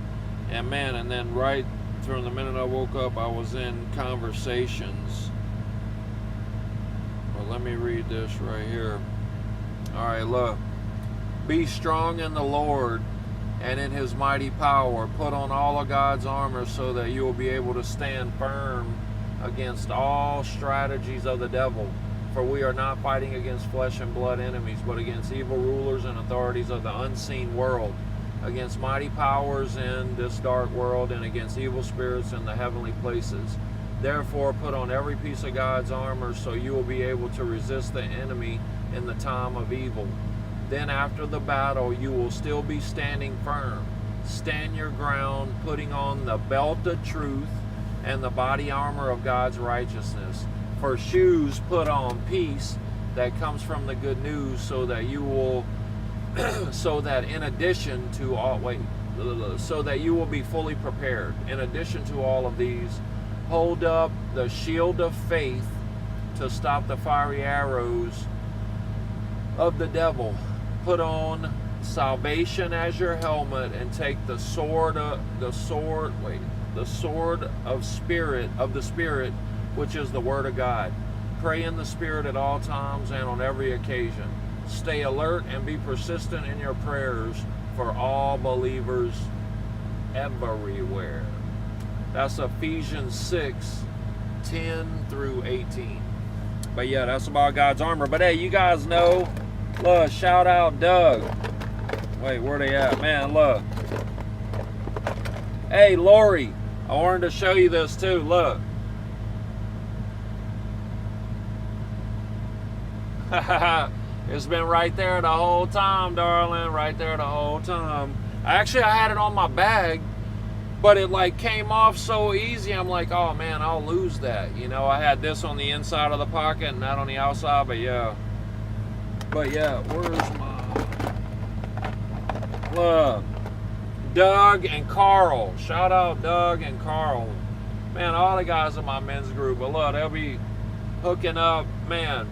and man, and then right from the minute I woke up, I was in conversations. Well, let me read this right here. All right, look. Be strong in the Lord and in his mighty power. Put on all of God's armor so that you will be able to stand firm against all strategies of the devil. For we are not fighting against flesh and blood enemies, but against evil rulers and authorities of the unseen world, against mighty powers in this dark world, and against evil spirits in the heavenly places. Therefore, put on every piece of God's armor so you will be able to resist the enemy in the time of evil. Then after the battle, you will still be standing firm. Stand your ground, putting on the belt of truth and the body armor of God's righteousness. For shoes, put on peace that comes from the good news, so that you will so that in addition to all, so that you will be fully prepared. In addition to all of these, hold up the shield of faith to stop the fiery arrows of the devil. Put on salvation as your helmet, and take the sword of the Spirit, which is the word of God. Pray in the Spirit at all times and on every occasion. Stay alert and be persistent in your prayers for all believers everywhere. That's Ephesians 6:10 through 18. But yeah, that's about God's armor. But hey, you guys know, look, shout out Doug. Wait, where they at? Man, look. Hey, Lori, I wanted to show you this too. Look. It's been right there the whole time, darling. Right there the whole time. I had it on my bag, but it like came off so easy. I'm like, oh man, I'll lose that. You know, I had this on the inside of the pocket and that on the outside, but yeah. But yeah, where's my look? Doug and Carl. Shout out Doug and Carl. Man, all the guys in my men's group. But look, they'll be hooking up, man.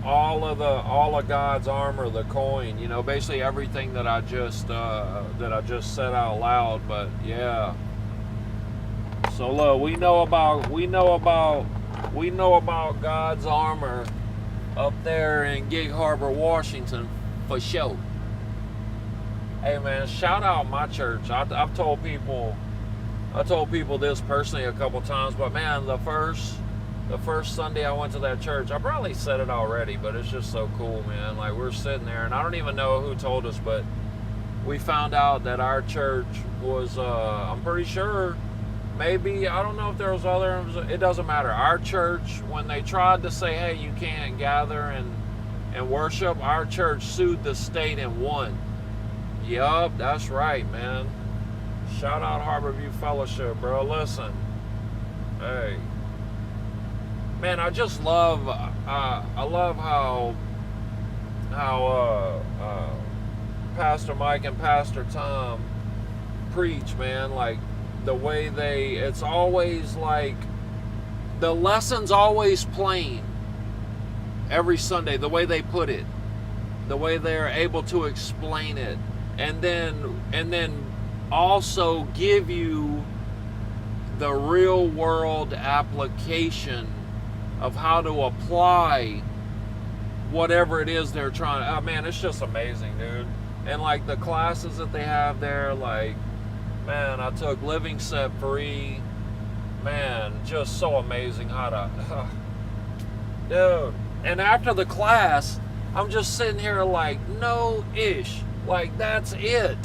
All of God's armor, the coin, you know, basically everything that I just said out loud. But yeah. So look, we know about God's armor up there in Gig Harbor, Washington, for sure. Hey man, shout out my church. I've told people this personally a couple times, but man, the first Sunday I went to that church, I probably said it already, but it's just so cool, man. Like, we're sitting there, and I don't even know who told us, but we found out that our church was, I'm pretty sure, maybe, I don't know if there was other, it doesn't matter. Our church, when they tried to say, hey, you can't gather and worship, our church sued the state and won. Yup, that's right, man. Shout out Harborview Fellowship, bro. Listen, hey. Man, I just love, I love how Pastor Mike and Pastor Tom preach, man. Like, the way it's always like, the lesson's always plain every Sunday, the way they put it, the way they're able to explain it, and then also give you the real world application of how to apply whatever it is they're trying. Oh man, it's just amazing, dude. And like the classes that they have there, like, man, I took Living Set Free. Man, just so amazing how to, dude. And after the class, I'm just sitting here like, no ish. Like, that's it.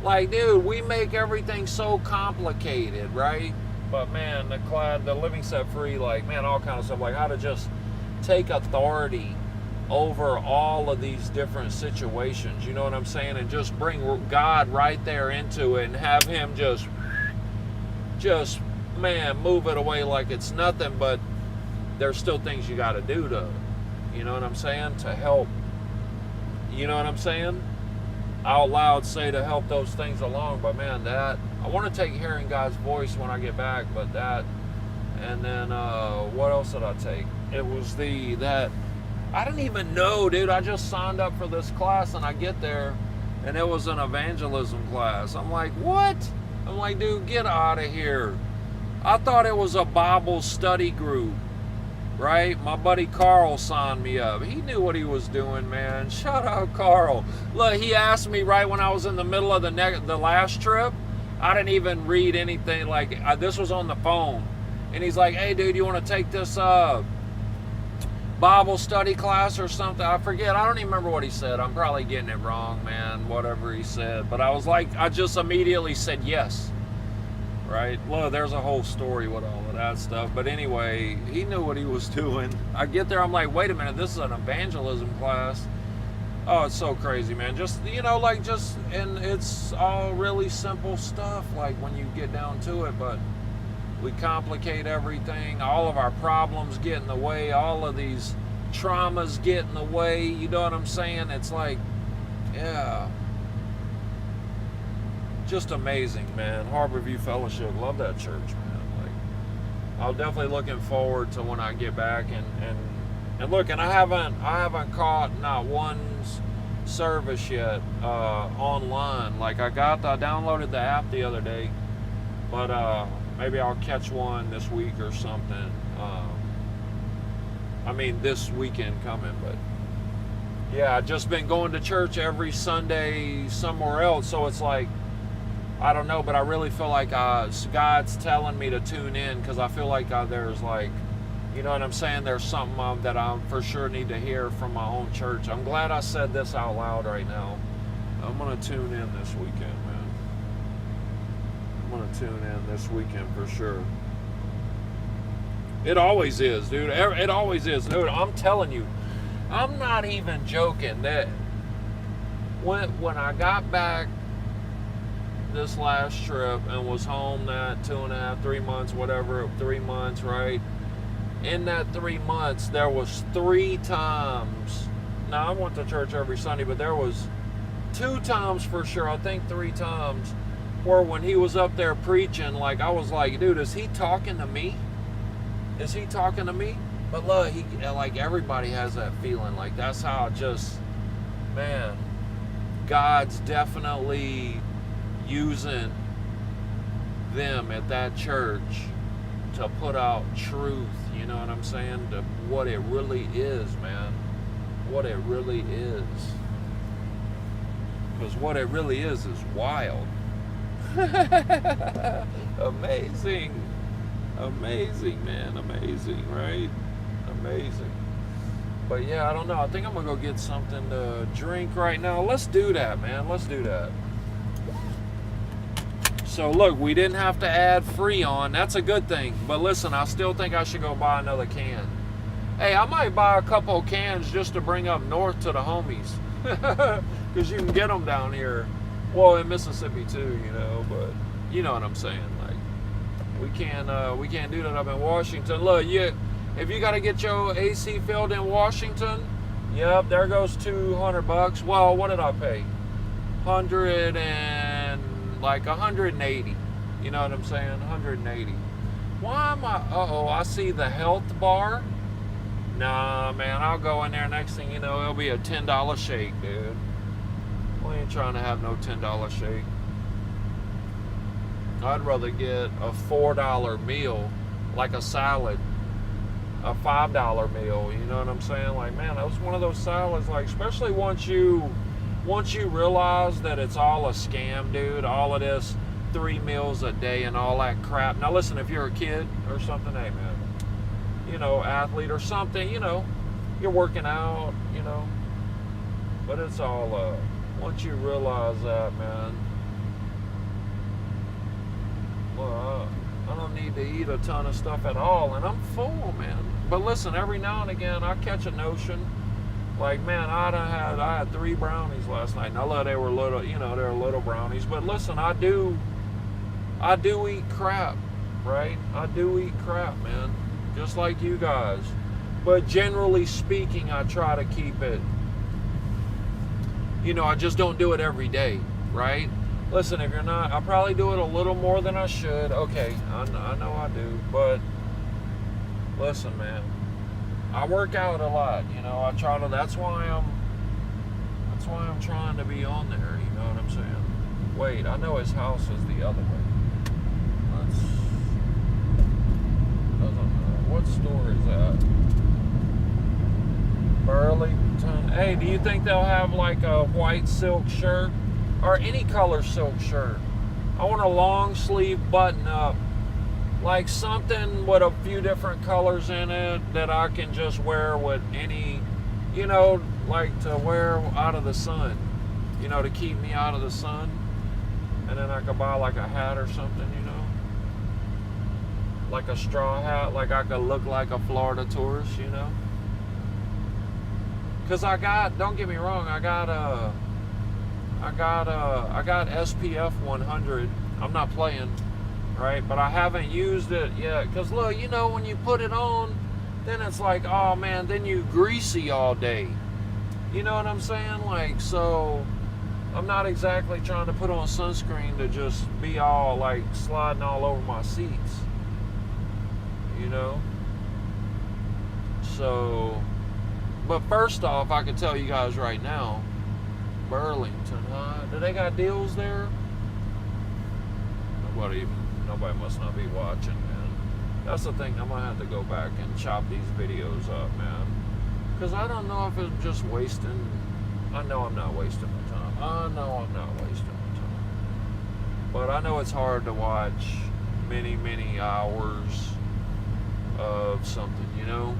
Like, dude, we make everything so complicated, right? But man, the Living Set Free, like, man, all kind of stuff, like how to just take authority over all of these different situations, you know what I'm saying? And just bring God right there into it and have him just, man, move it away like it's nothing, but there's still things you got to do to, you know what I'm saying? To help, you know what I'm saying? Out loud say to help those things along. But man, that I want to take hearing God's voice when I get back, but that, and then what else did I take? It was that I didn't even know, dude. I just signed up for this class and I get there and it was an evangelism class. I'm like, what? I'm like, dude, get out of here. I thought it was a Bible study group, right? My buddy Carl signed me up. He knew what he was doing, man. Shout out Carl. Look, he asked me right when I was in the middle of the last trip. I didn't even read anything. Like, this was on the phone. And he's like, hey, dude, you want to take this Bible study class or something? I forget. I don't even remember what he said. I'm probably getting it wrong, man, whatever he said. But I was like, I just immediately said yes. Right? Well, there's a whole story with all of that stuff. But anyway, he knew what he was doing. I get there, I'm like, wait a minute, this is an evangelism class. Oh, it's so crazy, man. Just, you know, like, just, and it's all really simple stuff, like, when you get down to it, but we complicate everything. All of our problems get in the way. All of these traumas get in the way. You know what I'm saying? It's like, yeah. Just amazing, man. Harborview Fellowship, love that church, man. Like, I'm definitely looking forward to when I get back and look. And I haven't caught not one service yet online. Like, I downloaded the app the other day, but maybe I'll catch one this week or something. I mean, this weekend coming, but yeah, I've just been going to church every Sunday somewhere else, so it's like, I don't know, but I really feel like God's telling me to tune in, because I feel like there's like, you know what I'm saying, there's something that I for sure need to hear from my own church. I'm glad I said this out loud right now. I'm going to tune in this weekend, man. I'm going to tune in this weekend for sure. It always is, dude. It always is, dude. I'm telling you, I'm not even joking that when I got back this last trip and was home that 2.5, 3 months, whatever, 3 months, right? in that 3 months, there was 3 times. Now, I went to church every Sunday, but there was 2 times for sure, I think 3 times, where when he was up there preaching, like, I was like, dude, is he talking to me? Is he talking to me? But look, like, everybody has that feeling. Like, that's how just, man, God's definitely using them at that church to put out truth, you know what I'm saying? To what it really is, man. What it really is. Because what it really is wild. Amazing. Amazing, man. Amazing, right? Amazing. But yeah, I don't know. I think I'm going to go get something to drink right now. Let's do that, man. Let's do that. So look, we didn't have to add Freon. That's a good thing. But listen, I still think I should go buy another can. Hey, I might buy a couple cans just to bring up north to the homies. Because you can get them down here. Well, in Mississippi too, you know. But you know what I'm saying. Like, we can't do that up in Washington. Look, if you got to get your AC filled in Washington, yep, there goes $200. Well, what did I pay? 180. You know what I'm saying? 180. Why am I? I see the health bar. Nah, man, I'll go in there. Next thing you know, it'll be a $10 shake, dude. We ain't trying to have no $10 shake. I'd rather get a $4 meal, like a salad, a $5 meal. You know what I'm saying? Like, man, that was one of those salads. Like, especially once you realize that it's all a scam, dude. All of this 3 meals a day and all that crap. Now, listen, if you're a kid or something, hey, man, you know, athlete or something, you know, you're working out, you know. But it's all, once you realize that, man, well, I don't need to eat a ton of stuff at all, and I'm full, man. But listen, every now and again, I catch a notion, like, man, I had 3 brownies last night. Now, they were little, you know, they're little brownies. But listen, I do eat crap, right? I do eat crap, man, just like you guys. But generally speaking, I try to keep it, you know, I just don't do it every day, right? Listen, if you're not, I probably do it a little more than I should. Okay, I know I do, but listen, man, I work out a lot, you know. I try to. That's why I'm trying to be on there. You know what I'm saying? Wait, I know his house is the other way. What store is that? Burlington. Hey, do you think they'll have like a white silk shirt or any color silk shirt? I want a long sleeve button up, like something with a few different colors in it that I can just wear with any, you know, like to wear out of the sun, you know, to keep me out of the sun. And then I could buy like a hat or something, you know, like a straw hat, like I could look like a Florida tourist, you know. Cause don't get me wrong, I got SPF 100. I'm not playing, right? But I haven't used it yet. Cause look, you know, when you put it on, then it's like, oh man, then you greasy all day. You know what I'm saying? Like, so I'm not exactly trying to put on sunscreen to just be all like sliding all over my seats. You know? So, but first off, I can tell you guys right now, Burlington, huh? Do they got deals there? Nobody must not be watching, man. That's the thing. I'm gonna have to go back and chop these videos up, man. Because I don't know if it's just wasting. I know I'm not wasting my time. I know I'm not wasting my time. But I know it's hard to watch many, many hours of something, you know?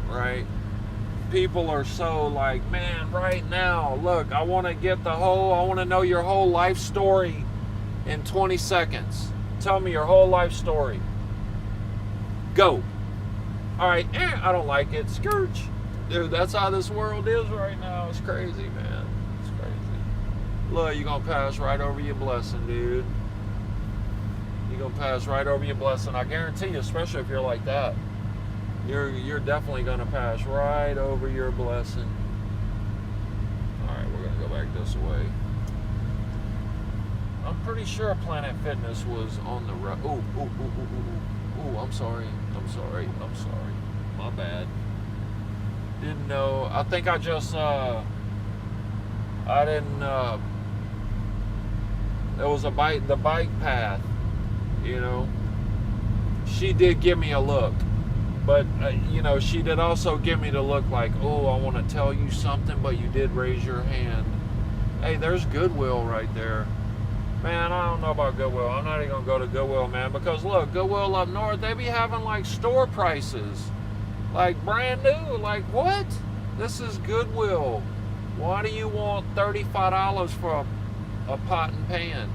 Right? People are so like, man, right now, look, I want to know your whole life story in 20 seconds. Tell me your whole life story. Go. All right, I don't like it. Scourge. Dude, that's how this world is right now. It's crazy, man. It's crazy. Look, you're going to pass right over your blessing, dude. You're gonna pass right over your blessing. I guarantee you, especially if you're like that, you're definitely gonna pass right over your blessing. All right, we're gonna go back this way. I'm pretty sure Planet Fitness was on the road. Ooh, I'm sorry. My bad. Didn't know. I think I just, I didn't, there was the bike path, you know. She did give me a look. But, you know, she did also give me the look like, oh, I want to tell you something, but you did raise your hand. Hey, there's Goodwill right there. Man, I don't know about Goodwill. I'm not even going to go to Goodwill, man, because look, Goodwill up north, they be having like store prices. Like brand new. Like what? This is Goodwill. Why do you want $35 for a pot and pan?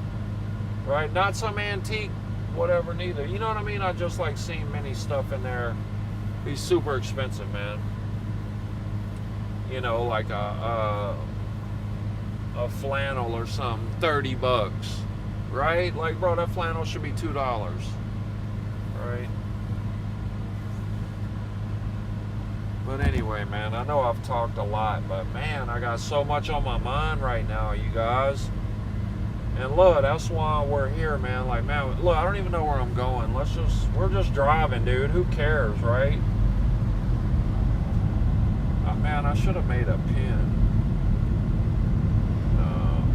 Right? Not some antique whatever neither. You know what I mean? I just like seeing many stuff in there be super expensive, man. You know, like a flannel or something, $30, right? Like, bro, that flannel should be $2, right? But anyway, man, I know I've talked a lot, but man, I got so much on my mind right now, you guys. And look, that's why we're here, man. Like, man, look, I don't even know where I'm going. We're just driving, dude. Who cares, right? Man, I should have made a pin.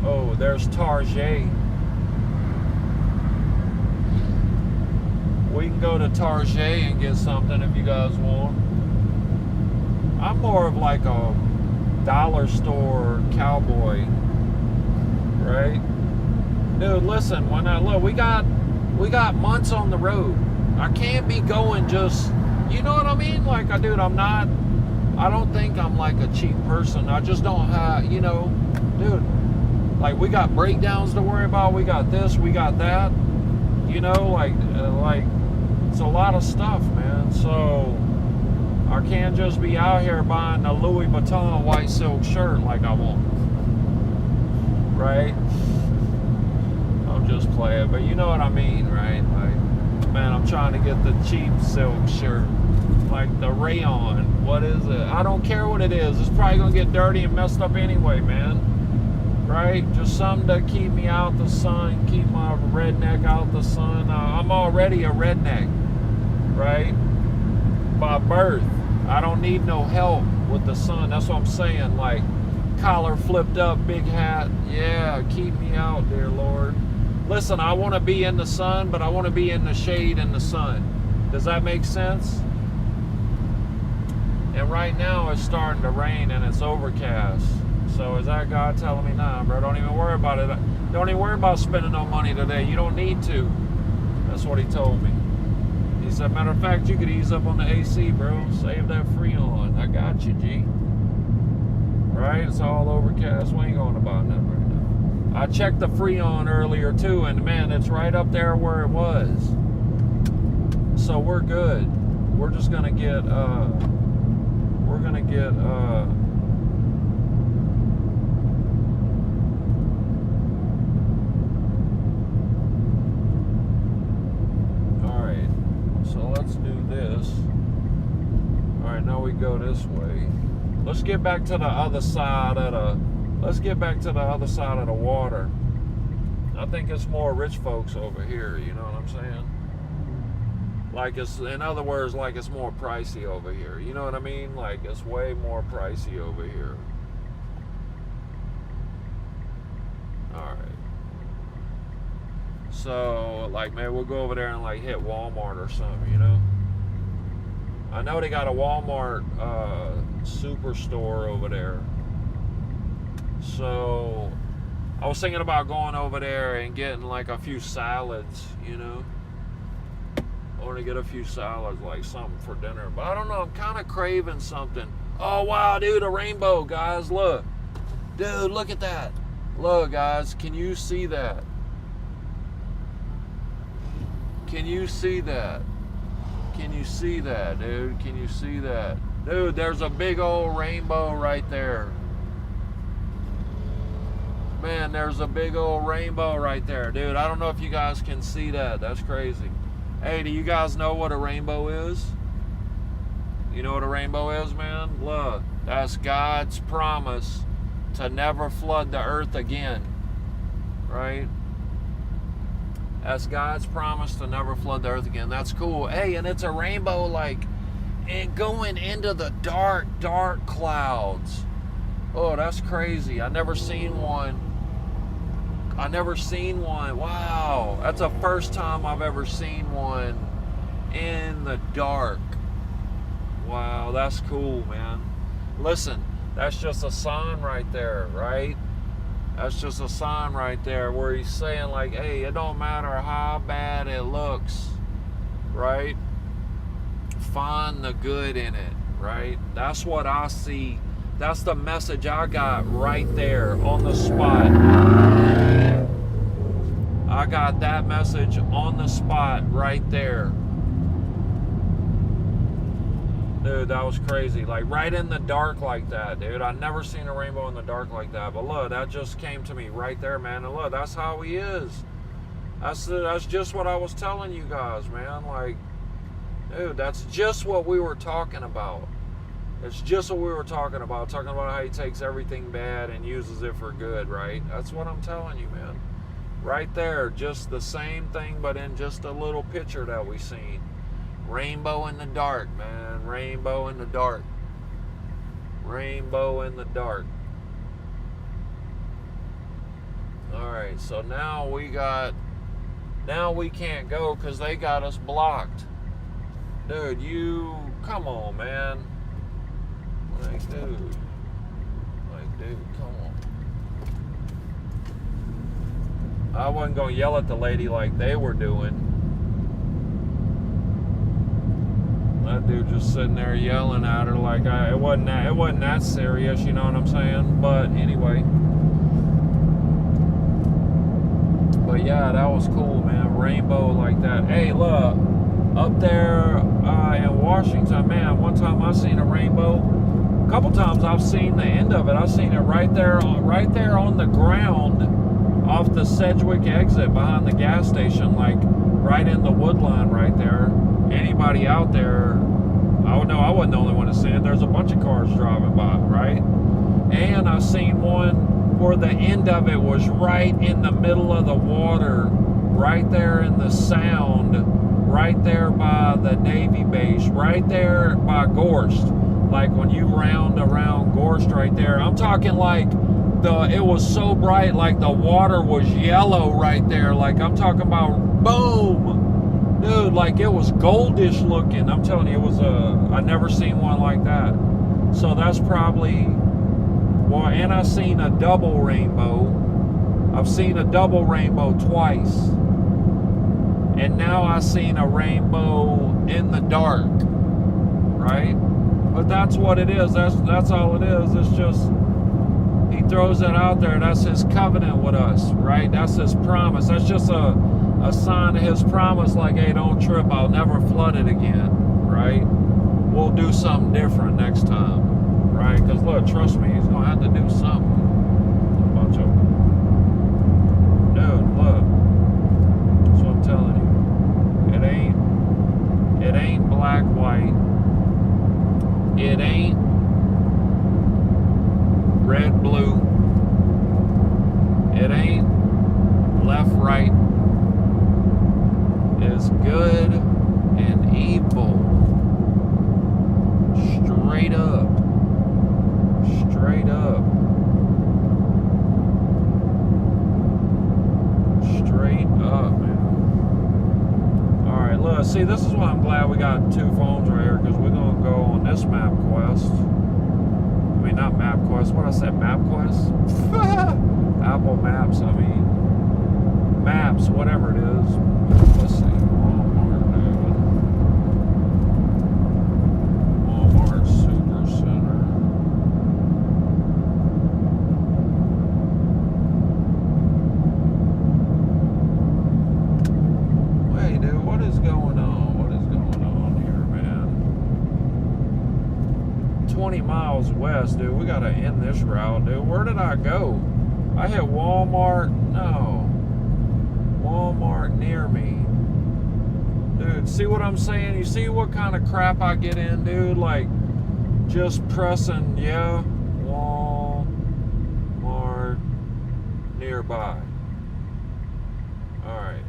Oh, there's Target. We can go to Target and get something if you guys want. I'm more of like a dollar store cowboy, right? Dude, listen, we got months on the road. I can't be going just, you know what I mean? Like, dude, I don't think I'm like a cheap person. I just don't have, you know, dude, like we got breakdowns to worry about. We got this, we got that, you know, like it's a lot of stuff, man. So I can't just be out here buying a Louis Vuitton white silk shirt like I want, right? I'm just playing, but you know what I mean, right? Like, man, I'm trying to get the cheap silk shirt, like the rayon. What is it? I don't care what it is. It's probably gonna get dirty and messed up anyway, man. Right? Just something to keep me out the sun, keep my redneck out the sun. I'm already a redneck, right? By birth. I don't need no help with the sun. That's what I'm saying. Like, collar flipped up, big hat. Yeah, keep me out, dear Lord. Listen, I want to be in the sun, but I want to be in the shade in the sun. Does that make sense? And right now it's starting to rain and it's overcast. So is that God telling me, nah, bro, don't even worry about it. Don't even worry about spending no money today. You don't need to. That's what he told me. He said, matter of fact, you could ease up on the AC, bro. Save that Freon. I got you, G. Right? It's all overcast. We ain't going about nothing right now. I checked the Freon earlier too, and man, it's right up there where it was. So we're good. We're just gonna get alright, so let's do this. Alright, now we go this way. Let's get back to the other side of the water. I think it's more rich folks over here, you know what I'm saying? Like, it's, in other words, like it's more pricey over here. You know what I mean? Like, it's way more pricey over here. Alright. So, like, maybe we'll go over there and, like, hit Walmart or something, you know? I know they got a Walmart superstore over there. So, I was thinking about going over there and getting, like, a few salads, you know? I want to get a few salads, like something for dinner. But I don't know, I'm kind of craving something. Oh, wow, dude, a rainbow, guys, look. Dude, look at that. Look, guys, can you see that? Can you see that? Can you see that, dude? Can you see that? Dude, there's a big old rainbow right there. Man, there's a big old rainbow right there, dude. I don't know if you guys can see that. That's crazy. Hey, do you guys know what a rainbow is? You know what a rainbow is, man? Look, that's God's promise to never flood the earth again, right? That's God's promise to never flood the earth again. That's cool. Hey, and it's a rainbow like and going into the dark, dark clouds. Oh, that's crazy. I never seen one. Wow. That's the first time I've ever seen one in the dark. Wow, that's cool, man. Listen, that's just a sign right there, right? That's just a sign right there where he's saying like, hey, it don't matter how bad it looks, right? Find the good in it, right? That's what I see. That's the message I got right there on the spot. I got that message on the spot right there. Dude, that was crazy. Like right in the dark like that, dude. I never seen a rainbow in the dark like that. But look, that just came to me right there, man. And look, that's how he is. That's just what I was telling you guys, man. Like, dude, that's just what we were talking about. It's just what we were talking about how he takes everything bad and uses it for good, right? That's what I'm telling you, man. Right there, just the same thing, but in just a little picture that we seen. Rainbow in the dark, man. Rainbow in the dark. Rainbow in the dark. Alright, so now we can't go because they got us blocked. Dude, come on, man. Like, dude, come on. I wasn't going to yell at the lady like they were doing. That dude just sitting there yelling at her like it wasn't that serious, you know what I'm saying? But anyway. But yeah, that was cool, man. Rainbow like that. Hey, look, up there in Washington, man, one time I seen a rainbow. A couple times I've seen the end of it. I've seen it right there on the ground off the Sedgwick exit behind the gas station, like right in the wood line right there. Anybody out there, I know I wasn't the only one to see it. There's a bunch of cars driving by, right? And I seen one where the end of it was right in the middle of the water, right there in the Sound, right there by the Navy base, right there by Gorst. Like when you round around Gorst right there, I'm talking like it was so bright, like the water was yellow right there. Like I'm talking about boom, dude, like it was goldish looking. I'm telling you, it was I never seen one like that. So that's probably, well, and I've seen a double rainbow. I've seen a double rainbow twice. And now I've seen a rainbow in the dark, right? But that's what it is. That's all it is. It's just, he throws it out there. That's his covenant with us, right? That's his promise. That's just a sign of his promise, like, hey, don't trip. I'll never flood it again, right? We'll do something different next time, right? Because, look, trust me, he's going to have to do something. A bunch of them. Dude, look. That's what I'm telling you. It ain't black, white. It ain't red, blue. It ain't left, right. It's good and evil. Straight up. Straight up. Straight up, man. Alright, look, see, this is why I'm glad we got two phones right here, because we're going to go on this MapQuest. I mean, not MapQuest. What I said, MapQuest? Apple Maps, I mean. Maps, whatever it is. Let's see. Walmart Supercenter. Wait, dude, what is going on? What is going on here, man? 20 miles west, dude. We gotta end this route, dude. Where did I go? I hit Walmart. No. Walmart near me. Dude, see what I'm saying? You see what kind of crap I get in, dude? Like, just pressing, yeah, Walmart nearby. Alright.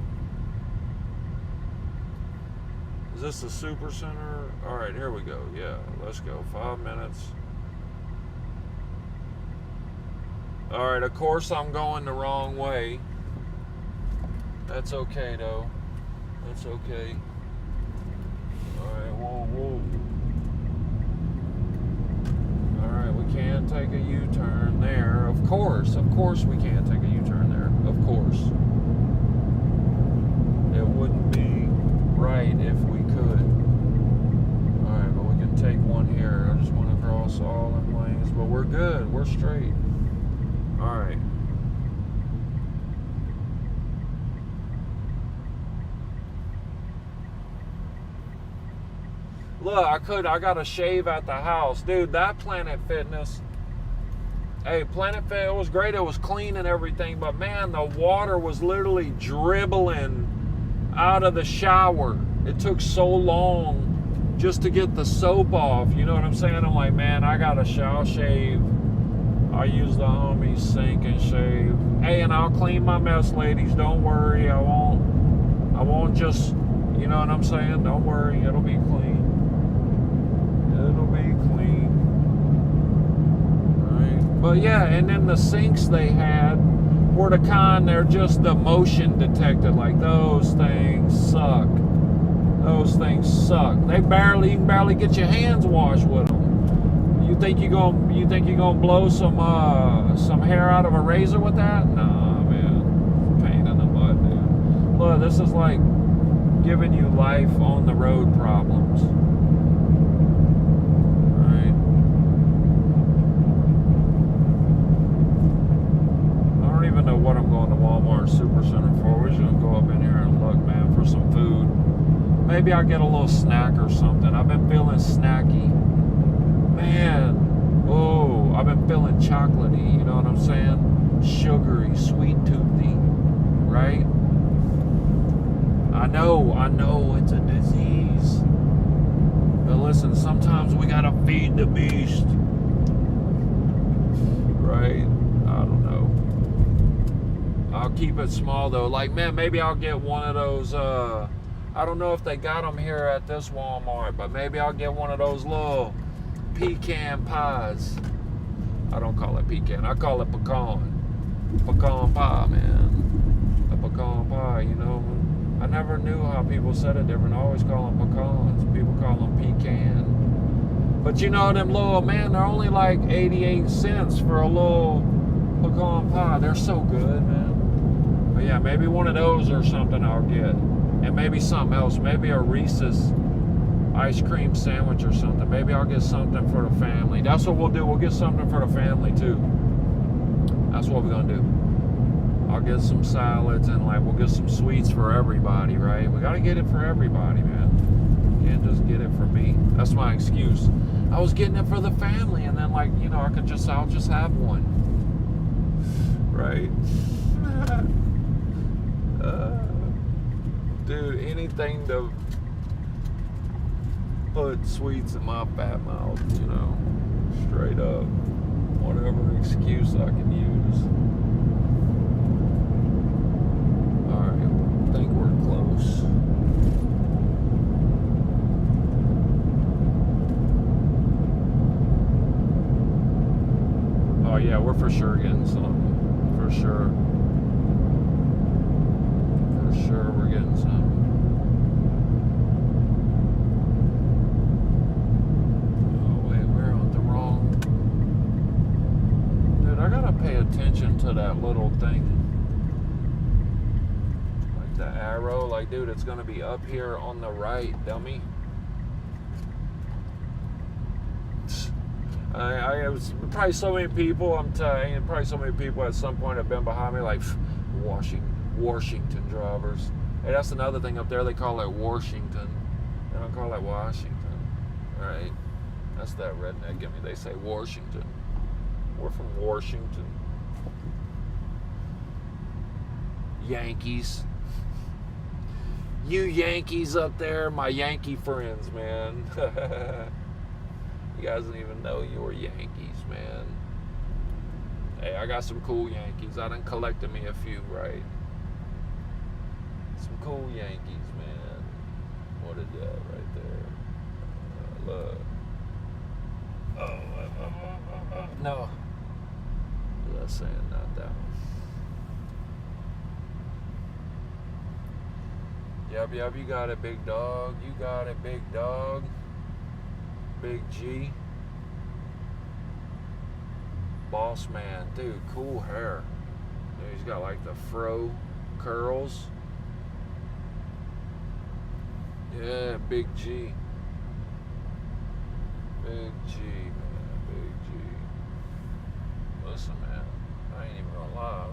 Is this the super center? Alright, here we go. Yeah, let's go. 5 minutes. Alright, of course I'm going the wrong way. That's okay, though. That's okay. Alright, whoa. Alright, we can take a U-turn there. Of course we can take a U-turn there. Of course. It wouldn't be right if we could. Alright, but we can take one here. I just want to cross all them lanes. But we're good. We're straight. Alright. Look, I got a shave at the house. Dude, that Planet Fitness. Hey, Planet Fitness, it was great. It was clean and everything. But man, the water was literally dribbling out of the shower. It took so long just to get the soap off. You know what I'm saying? I'm like, man, I got a shower shave. I use the homie's sink and shave. Hey, and I'll clean my mess, ladies. Don't worry. I won't just, you know what I'm saying? Don't worry. It'll be clean. It'll be clean. Right? But yeah, and then the sinks they had were the kind, they're just the motion detected. Like, those things suck. Those things suck. You can barely get your hands washed with them. You think you're gonna blow some hair out of a razor with that? Nah, man. Pain in the butt, dude. Look, this is like giving you life on the road problems. Right? I don't even know what I'm going to Walmart Supercenter for. We're just gonna go up in here and look, man, for some food. Maybe I'll get a little snack or something. I've been feeling snacky. Man, oh, I've been feeling chocolatey, you know what I'm saying? Sugary, sweet toothy, right? I know it's a disease. But listen, sometimes we gotta feed the beast. Right? I don't know. I'll keep it small though. Like, man, maybe I'll get one of those, I don't know if they got them here at this Walmart, but maybe I'll get one of those little pecan pies. I don't call it pecan, I call it pecan. Pecan pie, man. A pecan pie, you know. I never knew how people said it different. I always call them pecans. People call them pecan. But you know, them little, man, they're only like 88 cents for a little pecan pie. They're so good, man. But yeah, maybe one of those or something I'll get. And maybe something else. Maybe a Reese's ice cream sandwich or something. Maybe I'll get something for the family. That's what we'll do. We'll get something for the family too. That's what we're gonna do. I'll get some salads and like we'll get some sweets for everybody, right? We gotta get it for everybody, man. Can't just get it for me. That's my excuse. I was getting it for the family, and then like, you know, I'll just have one, right? Dude, anything to put sweets in my fat mouth, you know, straight up. Whatever excuse I can use. Alright, I think we're close. Oh yeah, we're for sure getting some. For sure. For sure we're getting some. Pay attention to that little thing, like the arrow. Like, dude, it's gonna be up here on the right, dummy. I was probably so many people. I'm telling you, probably so many people at some point have been behind me, like Washington drivers. Hey, that's another thing up there. They call it Washington. They don't call it Washington, right? That's that redneck in me. They say Washington. We're from Washington. Yankees. You Yankees up there, my Yankee friends, man. You guys don't even know you're Yankees, man. Hey, I got some cool Yankees. I done collected me a few, right? Some cool Yankees, man. What is that right there? Look. No. That's saying not that one. Yep, you got it, big dog. You got it, big dog. Big G. Boss man. Dude, cool hair. Dude, he's got like the fro curls. Yeah, Big G. Big G, man. Big G. Listen, man. I ain't even gonna lie.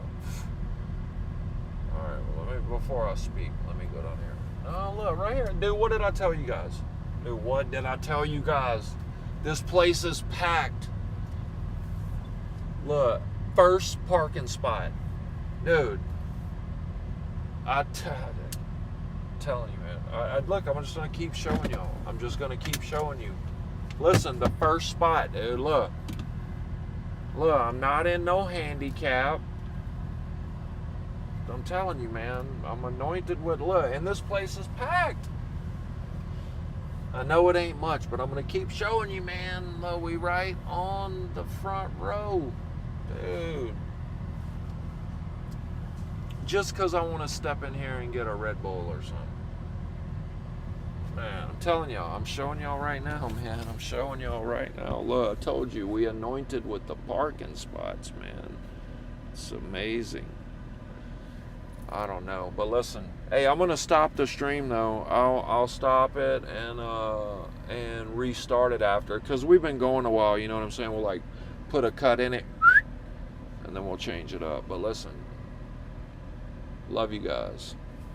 Alright, well, before I speak, let me go down here. Oh, look, right here. Dude, what did I tell you guys? Dude, what did I tell you guys? This place is packed. Look, first parking spot. Dude, telling you, man. Look, I'm just going to keep showing y'all. I'm just going to keep showing you. Listen, the first spot, dude, look. Look, I'm not in no handicap. I'm telling you, man, I'm anointed with love, and this place is packed. I know it ain't much, but I'm gonna keep showing you, man. Look, we right on the front row, dude. Just because I want to step in here and get a Red Bull or something. Man, I'm telling y'all, I'm showing y'all right now, man. I'm showing y'all right now. Look, I told you, we anointed with the parking spots, man. It's amazing. I don't know, but listen. Hey, I'm gonna stop the stream though. I'll stop it and restart it after, because we've been going a while. You know what I'm saying? We'll like put a cut in it, and then we'll change it up. But listen, love you guys.